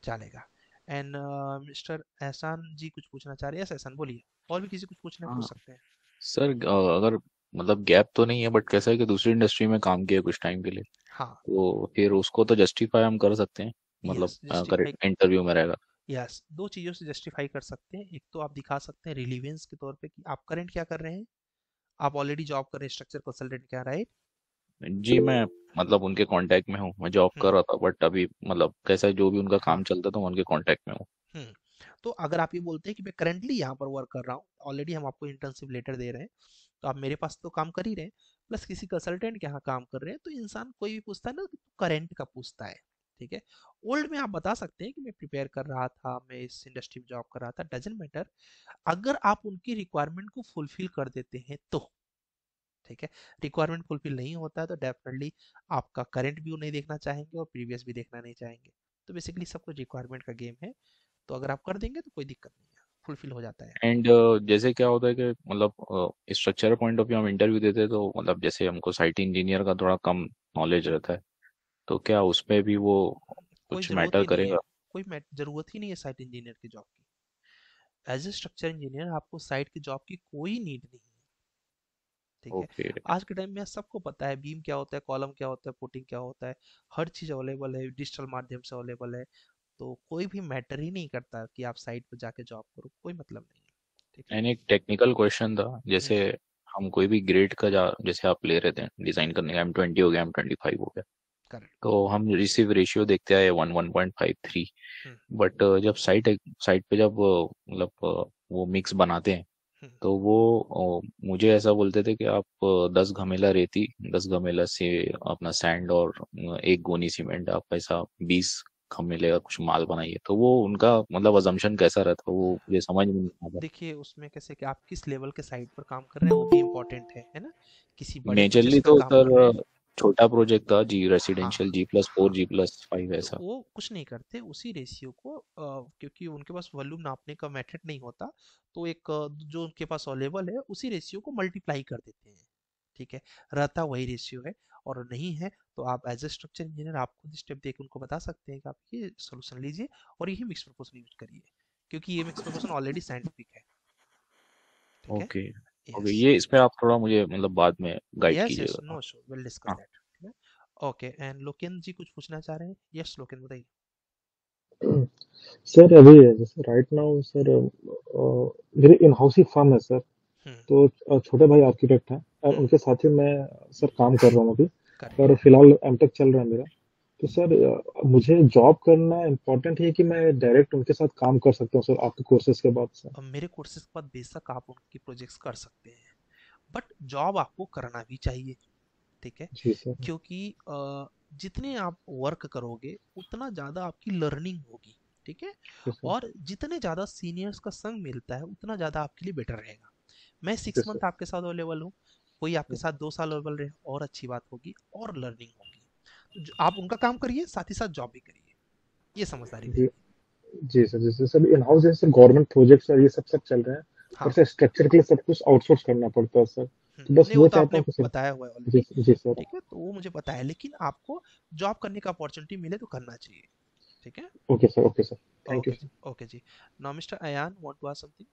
चलेगा। एंड मिस्टर एहसान जी कुछ पूछना चाह रहे हैं? एहसान बोलिए, और भी किसी कुछ पूछना पूछ सकते हैं। सर अगर मतलब गैप तो नहीं है, बट कैसा है कि दूसरी इंडस्ट्री में काम किया कुछ टाइम के लिए, तो फिर उसको तो जस्टिफाई हम कर सकते हैं, मतलब करेक्ट इंटरव्यू में रहेगा। यस, दो चीज़ों से जस्टिफाई कर सकते हैं। एक तो आप दिखा सकते हैं रिलीवेंस के तौर पे कि आप करंट क्या कर रहे हैं, आप ऑलरेडी जॉब कर रहे हैं स्ट्रक्चर कंसल्टेंट क्या, राइट? जी, मैं मतलब उनके कांटेक्ट में हूँ, मैं जॉब कर रहा था, बट अभी मतलब कैसा जो भी उनका काम चलता था मैं उनके कांटेक्ट में हूँ। तो अगर आप ये बोलते हैं कि मैं करंटली यहाँ पर वर्क कर रहा हूँ, ऑलरेडी हम आपको इंटर्नशिप लेटर दे रहे हैं, तो आप मेरे पास तो काम कर ही रहे हैं, प्लस किसी कंसल्टेंट के यहाँ काम कर रहे हैं, तो इंसान कोई भी पूछता है ना, करंट का पूछता है। ठीक है, ओल्ड में आप बता सकते हैं कि मैं प्रिपेयर कर रहा था, मैं इस इंडस्ट्री में जॉब कर रहा था, डजंट मैटर, अगर आप उनकी रिक्वायरमेंट को फुलफिल कर देते हैं तो। ठीक है, रिक्वायरमेंट फुलफिल नहीं होता है तो डेफिनेटली आपका करंट भी वो नहीं देखना चाहेंगे और प्रीवियस भी देखना नहीं चाहेंगे। तो बेसिकली सब कुछ रिक्वायरमेंट का गेम है, तो अगर आप कर देंगे तो कोई दिक्कत नहीं है, फुलफिल हो जाता है। एंड जैसे क्या होता है कि मतलब स्ट्रक्चर पॉइंट ऑफ व्यू हम इंटरव्यू देते हैं, तो मतलब जैसे हमको साइट इंजीनियर का थोड़ा कम नॉलेज रहता है, तो क्या उसमें भी वो कुछ मैटर करेगा? कोई जरूरत ही नहीं है साइट इंजीनियर की जॉब की। एज ए स्ट्रक्चर इंजीनियर आपको साइट की जॉब की कोई नीड नहीं है। ठीक है, आज के टाइम में सबको पता है बीम क्या होता है, कॉलम क्या होता है, पुटिंग क्या होता है, हर चीज अवेलेबल है, डिजिटल माध्यम से अवेलेबल है, तो कोई भी मैटर ही नहीं करता कि आप साइट पर जाके जॉब करो, कोई मतलब नहीं है। ठीक है, एक टेक्निकल क्वेश्चन था, जैसे हम कोई भी ग्रेड का जैसे आप ले रहे थे डिजाइन करने का, M20 हो गया, M25 हो गया, तो हम रिसीव रेशियो देखते आए 1.53, बट जब साइट पे जब मतलब वो मिक्स बनाते हैं तो वो मुझे ऐसा बोलते थे कि आप 10 घमेला रेती, 10 घमेला से अपना सैंड और 1 गोनी सीमेंट, आप ऐसा 20 घमेले का कुछ माल बनाइए। तो वो उनका मतलब अजम्पशन कैसा रहता, वो मुझे समझ में नहीं आता। देखिए उसमें कैसे कि आप किस लेवल के साइट पर काम कर रहे हैं वो भी इम्पोर्टेंट है ना। किसी बड़े मेजरली तो सर छोटा प्रोजेक्ट था जी, रेसिडेंशियल G+4 G+5 ऐसा। वो कुछ नहीं करते उसी रेशियो को, क्योंकि उनके पास वॉल्यूम नापने का मेथड नहीं होता, तो एक जो उनके पास अवेलेबल है उसी रेशियो को मल्टीप्लाई कर देते हैं। ठीक है, रहता वही रेशियो है, और नहीं है तो आप एज ए स्ट्रक्चर इंजीनियर आप खुद स्टेप देकर उनको बता सकते हैं कि आप ये सोल्यूशन लीजिए और यही मिक्स प्रपोजल यूज करिए, क्योंकि ये मिक्स प्रपोजल ऑलरेडी साइंटिफिक है। ओके ओके, ये इसमें आप थोड़ा मुझे मतलब बाद में गाइड कीजिएगा। No show, will discuss that. ठीक है, ओके। एंड लोकेन जी कुछ पूछना चाह रहे हैं? यस लोकेन बताइए। सर अभी जैसे राइट नाउ सर मेरे इन हाउस ही फर्म है सर, तो छोटे भाई आर्किटेक्ट हैं और उनके साथ ही मैं सर काम कर रहा हूँ अभी, और फिलहाल एमटेक चल रहा है मेरा। तो सर मुझे जॉब करना इम्पोर्टेंट है कि मैं डायरेक्ट उनके साथ काम कर सकता हूँ सर आपके कोर्सेज के बाद? सर मेरे कोर्सेज के बाद बेशक आप उनकी प्रोजेक्ट्स कर सकते हैं, बट जॉब आपको करना भी चाहिए। ठीक है, क्योंकि जितने आप वर्क करोगे उतना ज़्यादा आपकी लर्निंग होगी। ठीक है, और जितने ज़्यादा सीनियर्स का संग मिलता है उतना ज़्यादा आपके लिए बेटर रहेगा। मैं 6 मंथ आपके साथ अवेलेबल हूँ, कोई आपके साथ 2 साल अवेलेबल रहे और अच्छी बात होगी और लर्निंग होगी। तो आप उनका काम करिए, साथ ही साथ जॉब भी करिए, ये समझदारी रहिए। जी सर, जैसे सर इन हाउस जैसे गवर्नमेंट प्रोजेक्ट्स और ये सब चल रहा है, हाँ और सर स्ट्रक्चर के लिए सब कुछ आउटसोर्स करना पड़ता है सर, तो बस नहीं, वो वो तो चाहता आपने हूँ कि सर। बताया हुआ है जी ऑलरेडी। जी सर। ठीक है, तो वो मुझे पता है, लेकिन आपको जॉब करने का अपॉर्चुनिटी मिले तो करना चाहिए। ठीक है, okay sir, okay sir, thank you okay sir. जी, ओके जी। Now mister Ayan want to ask something,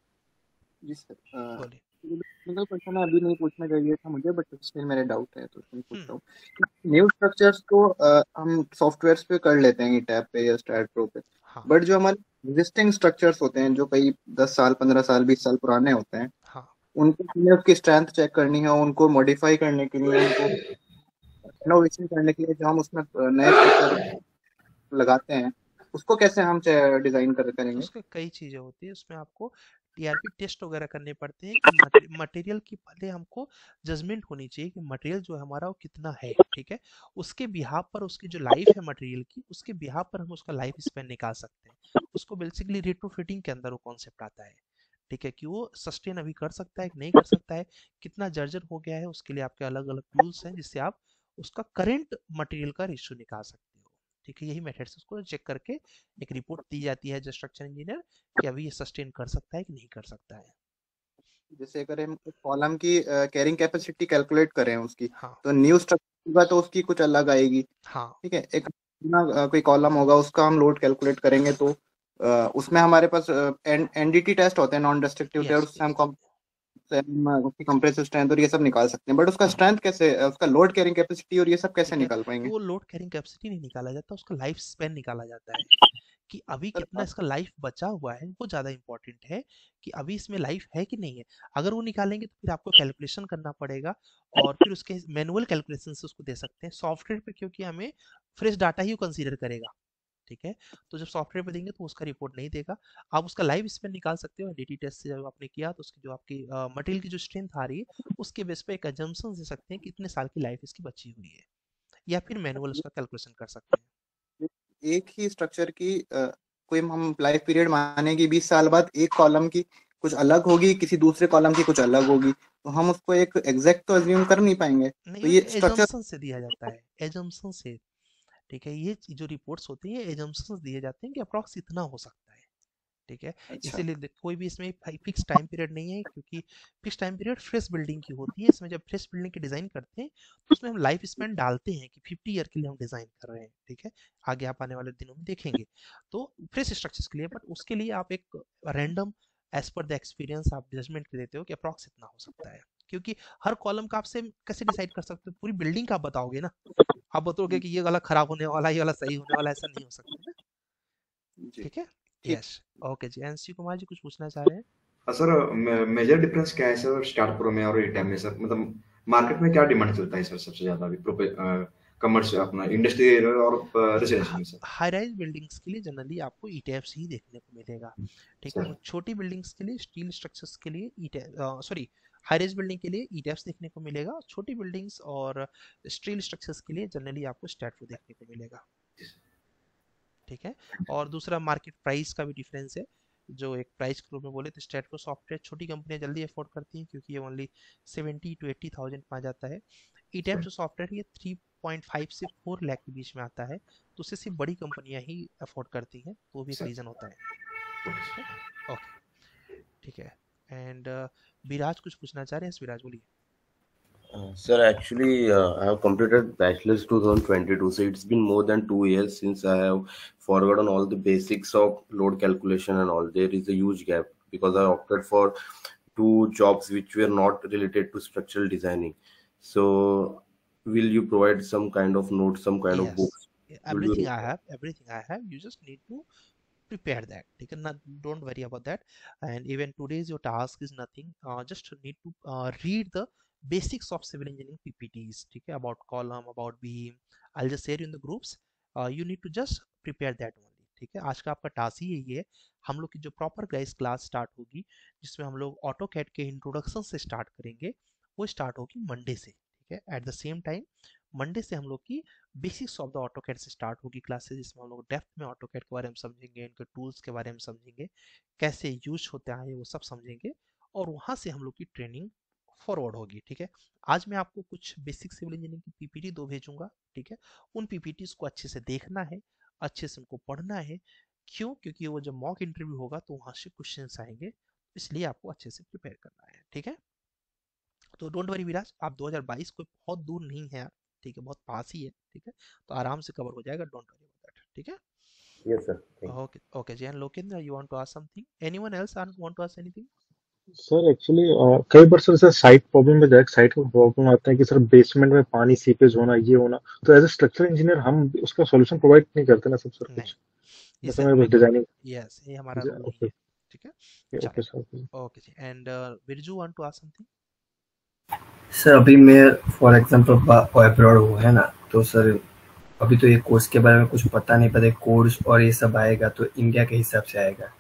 जी सर, बोलिए। सिंगल क्वेश्चन अभी नहीं पूछना चाहिए था मुझे, बट स्टिल मेरे डाउट है तो इसलिए पूछ रहा हम्म हूँ। न्यू स्ट्रक्चर्स तो हम सॉफ्टवेयर्स पे कर लेते हैं टैब पे या स्टैट प्रो पे, हाँ बट जो हमारे एग्जिस्टिंग स्ट्रक्चर्स होते हैं जो कई 10 साल 15 साल 20 साल पुराने होते हैं, हाँ उनको हमें उसकी स्ट्रेंथ चेक करनी है, उनको मॉडिफाई करने के लिए, उनको इनोवेशन करने के लिए जो हम उसमें नए फीचर लगाते हैं, उसको कैसे हम डिजाइन करेंगे? उसके कई चीजें होती है उसमें, आपको टीआरपी टेस्ट वगैरह करने पड़ते हैं कि मटेरियल की पहले हमको जजमेंट होनी चाहिए कि मटेरियल जो है हमारा वो कितना है। ठीक है, उसके बिहाफ पर उसकी जो लाइफ है मटेरियल की, उसके बिहाफ पर हम उसका लाइफ स्पेन निकाल सकते हैं। उसको बेसिकली रेट्रोफिटिंग के अंदर वो कॉन्सेप्ट आता है। ठीक है, कि वो सस्टेन अभी कर सकता है कि नहीं कर सकता है, कितना जर्जर हो गया है, उसके लिए आपके अलग अलग टूल्स हैं जिससे आप उसका करंट मटेरियल का रेशियो निकाल सकते हो। ठीक है, यही मेथड से उसको चेक करके एक रिपोर्ट दी जाती है जो स्ट्रक्चर इंजीनियर, कि अभी ये सस्टेन कर सकता है कि नहीं कर सकता है। जैसे अगर हम कॉलम की कैरिंग कैपेसिटी कैलकुलेट करें उसकी, हाँ तो न्यू स्ट्रक्चर होगा तो उसकी कुछ अलग आएगी। हाँ ठीक है, एक कोई कॉलम होगा उसका हम लोड कैलकुलेट करेंगे तो उसमें हमारे पास एनडीटी टेस्ट होते हैं, नॉन डिस्ट्रक्टिव टेस्ट, यस उससे हम उसकी कंप्रेसिव स्ट्रेंथ और ये सब निकाल सकते हैं, बट उसका स्ट्रेंथ कैसे, उसका लोड कैरिंग कैपेसिटी और ये सब कैसे ठीक है, निकाल तो पाएंगे? वो लोड कैरिंग कैपेसिटी नहीं निकाला जाता, उसका लाइफ स्पेन निकाला जाता है कि अभी सर कितना इसका लाइफ बचा हुआ है। वो ज़्यादा इंपॉर्टेंट है कि अभी इसमें लाइफ है कि नहीं है। अगर वो निकालेंगे तो फिर आपको कैलकुलेशन करना पड़ेगा, और फिर उसके मैनुअल कैलकुलेशन से उसको दे सकते हैं सॉफ्टवेयर पे, क्योंकि हमें फ्रेश डाटा ही कंसीडर करेगा। ठीक है, तो जब सॉफ्टवेयर पे देंगे तो उसका रिपोर्ट नहीं देगा। आप उसका लाइव स्पेन निकाल सकते हो एनडीटी टेस्ट से, जब आपने किया तो उसकी जो आपकी मटेरियल की जो स्ट्रेंथ आ रही है उसके बेस पे एक अजम्पशन दे सकते हैं कि कितने साल की लाइफ इसकी बची हुई है, या फिर मैनुअल उसका कैलकुलेशन कर सकते हैं। एक ही स्ट्रक्चर की कोई हम लाइफ पीरियड माने कि 20 साल बाद एक कॉलम की कुछ अलग होगी, किसी दूसरे कॉलम की कुछ अलग होगी, तो हम उसको एक एग्जैक्ट तो अज्यूम कर नहीं पाएंगे, नहीं, तो वो ये स्ट्रक्चर। एजम्पशन से दिया जाता है, एजम्पशन से। ठीक है, ये जो रिपोर्ट्स होती है एजम्पशन दिए जाते हैं कि अप्रॉक्स इतना हो सकता है। ठीक है, अच्छा इसीलिए कोई भी इसमें फिक्स टाइम पीरियड नहीं है, क्योंकि fix time period fresh building की होती है। इसमें जब फ्रेश बिल्डिंग की डिजाइन करते हैं तो उसमें हम लाइफ स्पैन डालते हैं कि 50 ईयर के लिए हम डिजाइन कर रहे हैं। ठीक है, आगे आप आने वाले दिनों में देखेंगे तो फ्रेश स्ट्रक्चर्स के लिए, बट उसके लिए आप एक random as per the experience आप जजमेंट देते हो कि अप्रॉक्स इतना हो सकता है। क्योंकि हर कॉलम का आपसे कैसे डिसाइड कर सकते हो, पूरी बिल्डिंग का आप बताओगे ना। आप बताओगे कि ये वाला खराब होने वाला है, ये वाला सही होने वाला है, ऐसा नहीं हो सकता ना। जी ठीक है, ठीक। यस, ओके जी। एनसी कुमार जी कुछ पूछना चाह रहे हैं? सर मेजर डिफरेंस क्या है सर स्टार प्रो में और ईटेम में सर, मतलब मार्केट में क्या डिमांड चलता है सर सबसे ज्यादा अभी कमर्शियल अपना इंडस्ट्रियल और रेसिडेंशियल में सर? हाई राइज बिल्डिंग्स के लिए जनरली आपको ईटेफ्स ही देखने को मिलेगा। ठीक है, सर और छोटी बिल्डिंग्स के लिए, स्टील स्ट्रक्चर्स के लिए सॉरी, हाई राइज बिल्डिंग के लिए ईटेफ्स देखने को मिलेगा। छोटी बिल्डिंग्स और स्टील स्ट्रक्चर्स के लिए जनरली आपको स्टैटफो देखने को मिलेगा। ठीक है, और दूसरा मार्केट प्राइस का भी डिफरेंस है। जो एक प्राइस के रूप में बोले तो स्टैटफो सॉफ्टवेयर छोटी कंपनियां जल्दी अफोर्ड करती हैं, क्योंकि ये ओनली 70 to 80,000 में आ जाता है। ईटैप जो सॉफ्टवेयर ये 3.5 से 4 लाख के बीच में आता है, तो उससे सिर्फ बड़ी कंपनियां ही अफोर्ड करती हैं, तो वो भी एक रीज़न होता है। ओके, ठीक है। एंड विराज कुछ पूछना चाह रहे हैं? विराज बोलिए। Sir, actually, I have completed bachelor's 2022, so it's been more than 2 years since I have forgotten all the basics of load calculation and all. There is a huge gap because I opted for two jobs which were not related to structural designing. So, will you provide some kind of notes, some kind of Yes, books? Will you? everything I have, you just need to prepare that. ठीक है ना, don't worry about that. And even today's your task is nothing, just need to read the basics of civil engineering PPTs. ठीक है, about column, about beam, I'll just share you in the groups. You need to just prepare that only. ठीक है, आज का आपका task ही यही है। हम लोग की जो प्रॉपर गाइस क्लास स्टार्ट होगी, जिसमें हम लोग ऑटो कैड के इंट्रोडक्शन से स्टार्ट करेंगे, वो स्टार्ट होगी मंडे से। ठीक है, at the same time Monday से हम लोग की बेसिक्स ऑफ द ऑटोकैड से स्टार्ट होगी क्लासेस, जिसमें हम लोग डेप्थ में ऑटोकैड के बारे में समझेंगे, इनके टूल्स के बारे में समझेंगे, कैसे यूज होते हैं वो सब समझेंगे, और वहाँ से हम लोग की ट्रेनिंग फॉरवर्ड होगी। ठीक है, आज मैं आपको कुछ बेसिक सिविल इंजीनियरिंग की पीपीटी 2 भेजूंगा। ठीक है, उन पीपीटीज को अच्छे से देखना है, अच्छे से उनको पढ़ना है, क्यों? क्योंकि वो जब मॉक इंटरव्यू होगा तो वहां से क्वेश्चंस आएंगे, इसलिए आपको अच्छे से प्रिपेयर करना है, ठीक है? तो डोंट वरी विराज, आप 2022 कोई बहुत दूर नहीं है यार, ठीक है, बहुत पास ही है, ठीक है, तो आराम से कवर हो जाएगा, डोंट वरी अबाउट दैट, ठीक है? Yes, sir. Thank you. Okay okay जी। And Lokendra, you want to ask something? Anyone else want to ask anything? Sir actually कई बार सर साइट प्रॉब्लम में डायरेक्ट साइट में प्रॉब्लम आता है कि सर बेसमेंट में पानी सीपेज होना, ये होना, तो एज ए स्ट्रक्चरल इंजीनियर हम उसका सॉल्यूशन प्रोवाइड नहीं करते ना सब सर नहीं, कुछ, ये जैसे सर मैं हमें, बस डिजाइनिंग। यस, ये हमारा रोल नहीं ओके है, ठीक है? ओके चलेगा, सर। ओके जी। And Birju want to ask something? Sir अभी मैं फॉर एग्जांपल अब्रॉड हुआ है ना, तो सर अभी तो ये कोर्स के बारे में कुछ पता नहीं, पता कोर्स और ये सब आएगा तो इंडिया के हिसाब से आएगा,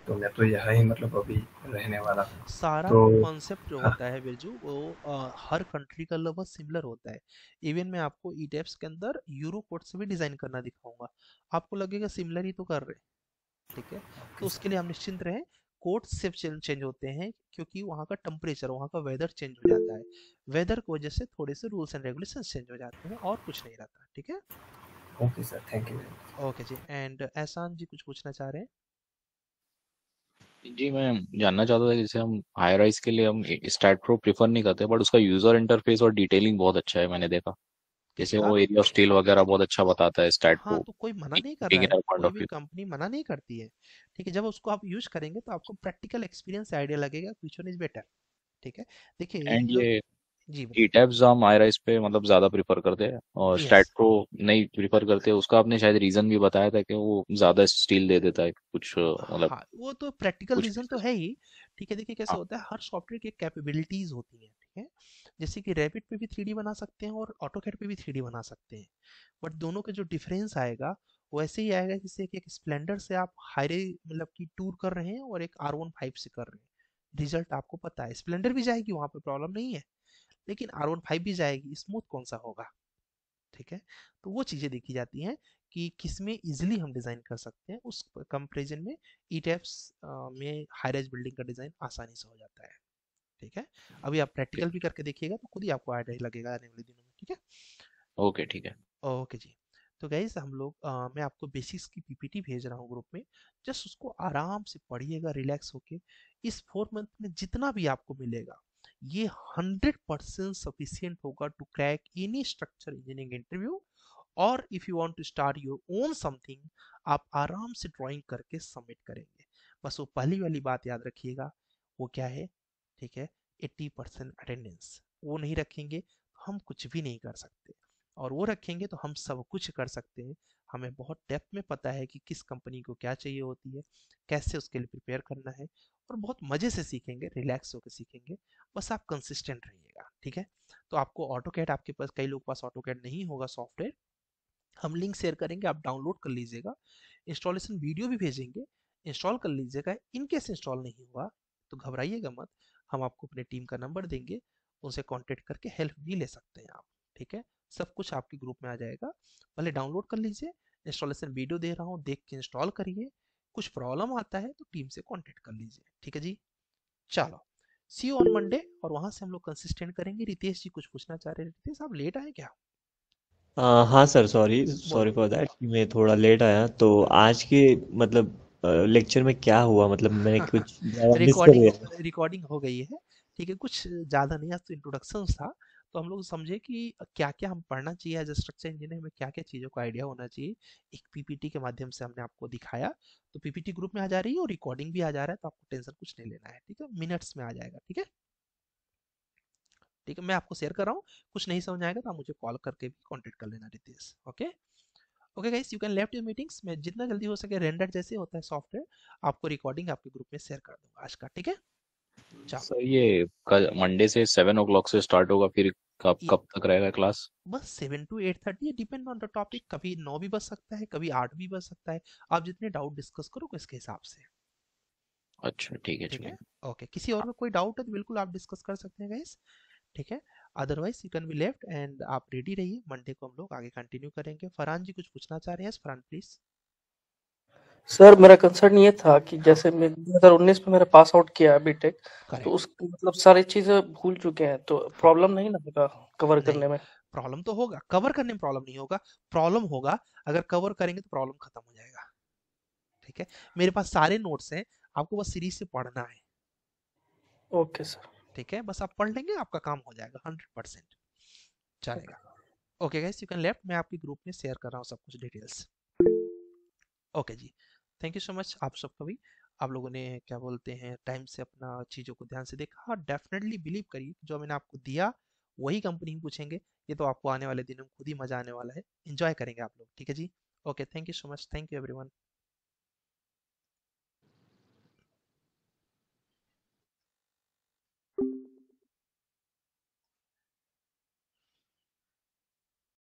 तो मैं तो यहाँ ही मतलब अभी रहने वाला हूँ। सारा तो कॉन्सेप्ट जो हाँ होता है बिरजू, वो हर कंट्री का लगभग सिमिलर होता है। इवन मैं आपको ईटेप्स के अंदर यूरो कोड से भी डिजाइन करना दिखाऊंगा, आपको लगेगा सिमिलर ही तो कर रहे, ठीक है? तो उसके लिए हम निश्चिंत रहें, कोड सिर्फ चेंज होते हैं क्योंकि वहाँ का टेम्परेचर, वहाँ का वेदर चेंज हो जाता है, वेदर की वजह से थोड़े से रूल्स एंड रेगुलेशन चेंज हो जाते हैं, और कुछ नहीं रहता, ठीक है? Okay sir, thank you. Okay जी। एंड एहसान जी कुछ पूछना चाह रहे हैं? जी मैं जानना चाहता था कि जैसे हम हाई राइज के लिए हम स्टैट प्रो प्रीफर नहीं करते, बट उसका यूजर इंटरफेस और डिटेलिंग बहुत अच्छा है, मैंने देखा। जैसे किसका? वो एरिया ऑफ स्टील वगैरह बहुत अच्छा बताता है स्टैट हाँ, प्रो, तो कोई मना नहीं कर रहा है, बिगिनर पॉइंट कोई ऑफ भी व्यू। कंपनी मना नहीं करती है, ठीक है? जब उसको आप यूज करेंगे तो आपको प्रैक्टिकल एक्सपीरियंस आइडिया लगेगा which one इज बेटर, ठीक है? देखिए एंड इन लोग, ये जी ई बताइए। टैब्स हम हाई राइज पे मतलब ज्यादा प्रीफर करते हैं और स्टैट यस, प्रो नहीं प्रीफर करते, उसका आपने शायद रीजन भी बताया था कि वो ज्यादा स्टील दे देता है कुछ मतलब हाँ, वो तो प्रैक्टिकल कुछ रीजन तो pieces। है ही, ठीक है? देखिए कैसे हाँ होता है, हर सॉफ्टवेयर की कैपेबिलिटीज होती हैं, ठीक है? जैसे कि रैपिड पे भी 3D बना सकते हैं और ऑटोकैड पे भी 3D बना सकते हैं, बट दोनों के जो डिफरेंस आएगा वो ऐसे ही आएगा जैसे कि एक स्प्लेंडर से आप हाईवे मतलब कि टूर कर रहे हैं और एक R15 से कर रहे हैं, रिजल्ट आपको पता है, स्प्लेंडर भी जाएगी वहां पे प्रॉब्लम नहीं है, लेकिन R15 भी जाएगी, स्मूथ कौन सा होगा, ठीक है? तो वो चीजें देखी जाती हैं कि किसमें इजिली हम डिजाइन कर सकते हैं, उस कंपेरिजन में ईटेप्स में हाई राइज बिल्डिंग का डिजाइन आसानी से हो जाता है, ठीक है? अभी आप प्रैक्टिकल भी करके देखिएगा तो खुद ही आपको आइडिया लगेगा आने वाले दिनों में, ठीक है? ओके ठीक है। ओके जी। तो गाइस हम लोग मैं आपको बेसिक्स की पीपीटी भेज रहा हूँ ग्रुप में, जस्ट उसको आराम से पढ़िएगा रिलैक्स होके, इस 4 मंथ में जितना भी आपको मिलेगा ये 100% सफिशियंट होगा to crack any structure engineering interview, और if you want to start your own something आप आराम से ड्राइंग करके सबमिट करेंगे। बस वो पहली वाली बात याद रखिएगा, वो क्या है, ठीक है? 80% अटेंडेंस, वो नहीं रखेंगे तो हम कुछ भी नहीं कर सकते, और वो रखेंगे तो हम सब कुछ कर सकते हैं। हमें बहुत डेप्थ में पता है कि किस कंपनी को क्या चाहिए होती है, कैसे उसके लिए प्रिपेयर करना है, और बहुत मजे से सीखेंगे, रिलैक्स होकर सीखेंगे, बस आप कंसिस्टेंट रहिएगा, ठीक है? तो आपको ऑटोकैड, आपके पास कई लोग पास ऑटोकैड नहीं होगा सॉफ्टवेयर, हम लिंक शेयर करेंगे, आप डाउनलोड कर लीजिएगा, इंस्टॉलेशन वीडियो भी भेजेंगे, इंस्टॉल कर लीजिएगा। इन केस इंस्टॉल नहीं हुआ तो घबराइएगा मत, हम आपको अपने टीम का नंबर देंगे, उनसे कांटेक्ट करके हेल्प भी ले सकते हैं आप, ठीक है? सब कुछ आपके ग्रुप में आ जाएगा, पहले डाउनलोड कर लीजिए, इंस्टॉलेशन वीडियो दे रहा हूँ देख के इंस्टॉल करिए, कुछ प्रॉब्लम आता है तो टीम से कांटेक्ट कर लीजिए, ठीक है जी? चलो, सी यू ऑन मंडे, और वहां से हम लोग कंसिस्टेंट करेंगे। रितेश जी कुछ पूछना चाह रहे हैं? रितेश आप लेट आए क्या? हाँ सर, सॉरी बोलो सॉरी फॉर बोलो। दैट कि मैं थोड़ा लेट आया। तो आज के मतलब लेक्चर में क्या हुआ, मतलब मैंने कुछ ज़्यादा मिस कर रिकॉर्डिंग दिया। रिकॉर्डिंग हो गई है, ठीक है? कुछ ज़्यादा नहीं, आज तो इंट्रोडक्शन था, तो हम लोग समझे कि क्या क्या हम पढ़ना चाहिए एज स्ट्रक्चर इंजीनियरिंग में, क्या क्या चीज़ों का आइडिया होना चाहिए, एक पीपीटी के माध्यम से हमने आपको दिखाया। तो पीपीटी ग्रुप में आ जा रही है और रिकॉर्डिंग भी आ जा रहा है, तो आपको टेंशन कुछ नहीं लेना है, ठीक है? मिनट्स में आ जाएगा, ठीक है? ठीक है, मैं आपको शेयर कर रहा हूँ, कुछ नहीं समझ आएगा तो आप मुझे कॉल करके भी कॉन्टेक्ट कर लेना Ritesh. Okay okay guys, you can left your meetings, मैं जितना जल्दी हो सके रेंडर जैसे होता है सॉफ्टवेयर, आपको रिकॉर्डिंग आपके ग्रुप में शेयर कर दूंगा आज का, ठीक है? चलो, सर ये कल मंडे से 7 o'clock से स्टार्ट होगा, फिर कब ये कब तक रहेगा क्लास? बस 7 to 8:30, depend on the topic, कभी 9 भी बज सकता है, कभी 8 भी बज सकता है, आप जितने डाउट डिस्कस करो इसके हिसाब से, अच्छा ठीक है ठीक है? चलिए। ओके, किसी और में कोई डाउट है तो बिल्कुल आप डिस्कस कर सकते हैं गाइस, ठीक है? Otherwise you can be left, and आप रेडी रहिए, मंडे को हम लोग आगे कंटिन्यू करेंगे। फरहान जी कुछ पूछना चाह रहे हैं? फरहान प्लीज। सर मेरा कंसर्न ये था कि जैसे मैं 2019 में मैंने पास आउट किया बीटेक, तो करेक्ट, उस मतलब सारी चीजें भूल चुके हैं, तो हाँ, प्रॉब्लम नहीं ना होगा कवर नहीं, करने में? प्रॉब्लम तो होगा, कवर करने में प्रॉब्लम नहीं होगा, प्रॉब्लम होगा अगर कवर करेंगे तो प्रॉब्लम खत्म हो जाएगा, ठीक है? ठीक है, मेरे पास सारे नोट्स हैं, आपको बस सीरीज से पढ़ना है। Okay sir. ठीक है, बस आप पढ़ लेंगे आपका काम हो जाएगा, 100% चलेगा। Okay guys, you can left, मैं आपके ग्रुप में शेयर कर रहा हूँ सब कुछ डिटेल्स। ओके जी, थैंक यू सो मच आप सबका भी। आप लोगों ने क्या बोलते हैं टाइम से अपना चीज़ों को ध्यान से देखा, और डेफिनेटली बिलीव करिए जो मैंने आपको दिया वही कंपनी पूछेंगे, ये तो आपको आने वाले दिनों में खुद ही मजा आने वाला है, एंजॉय करेंगे आप लोग। ठीक है जी, okay, thank you so much, thank you everyone.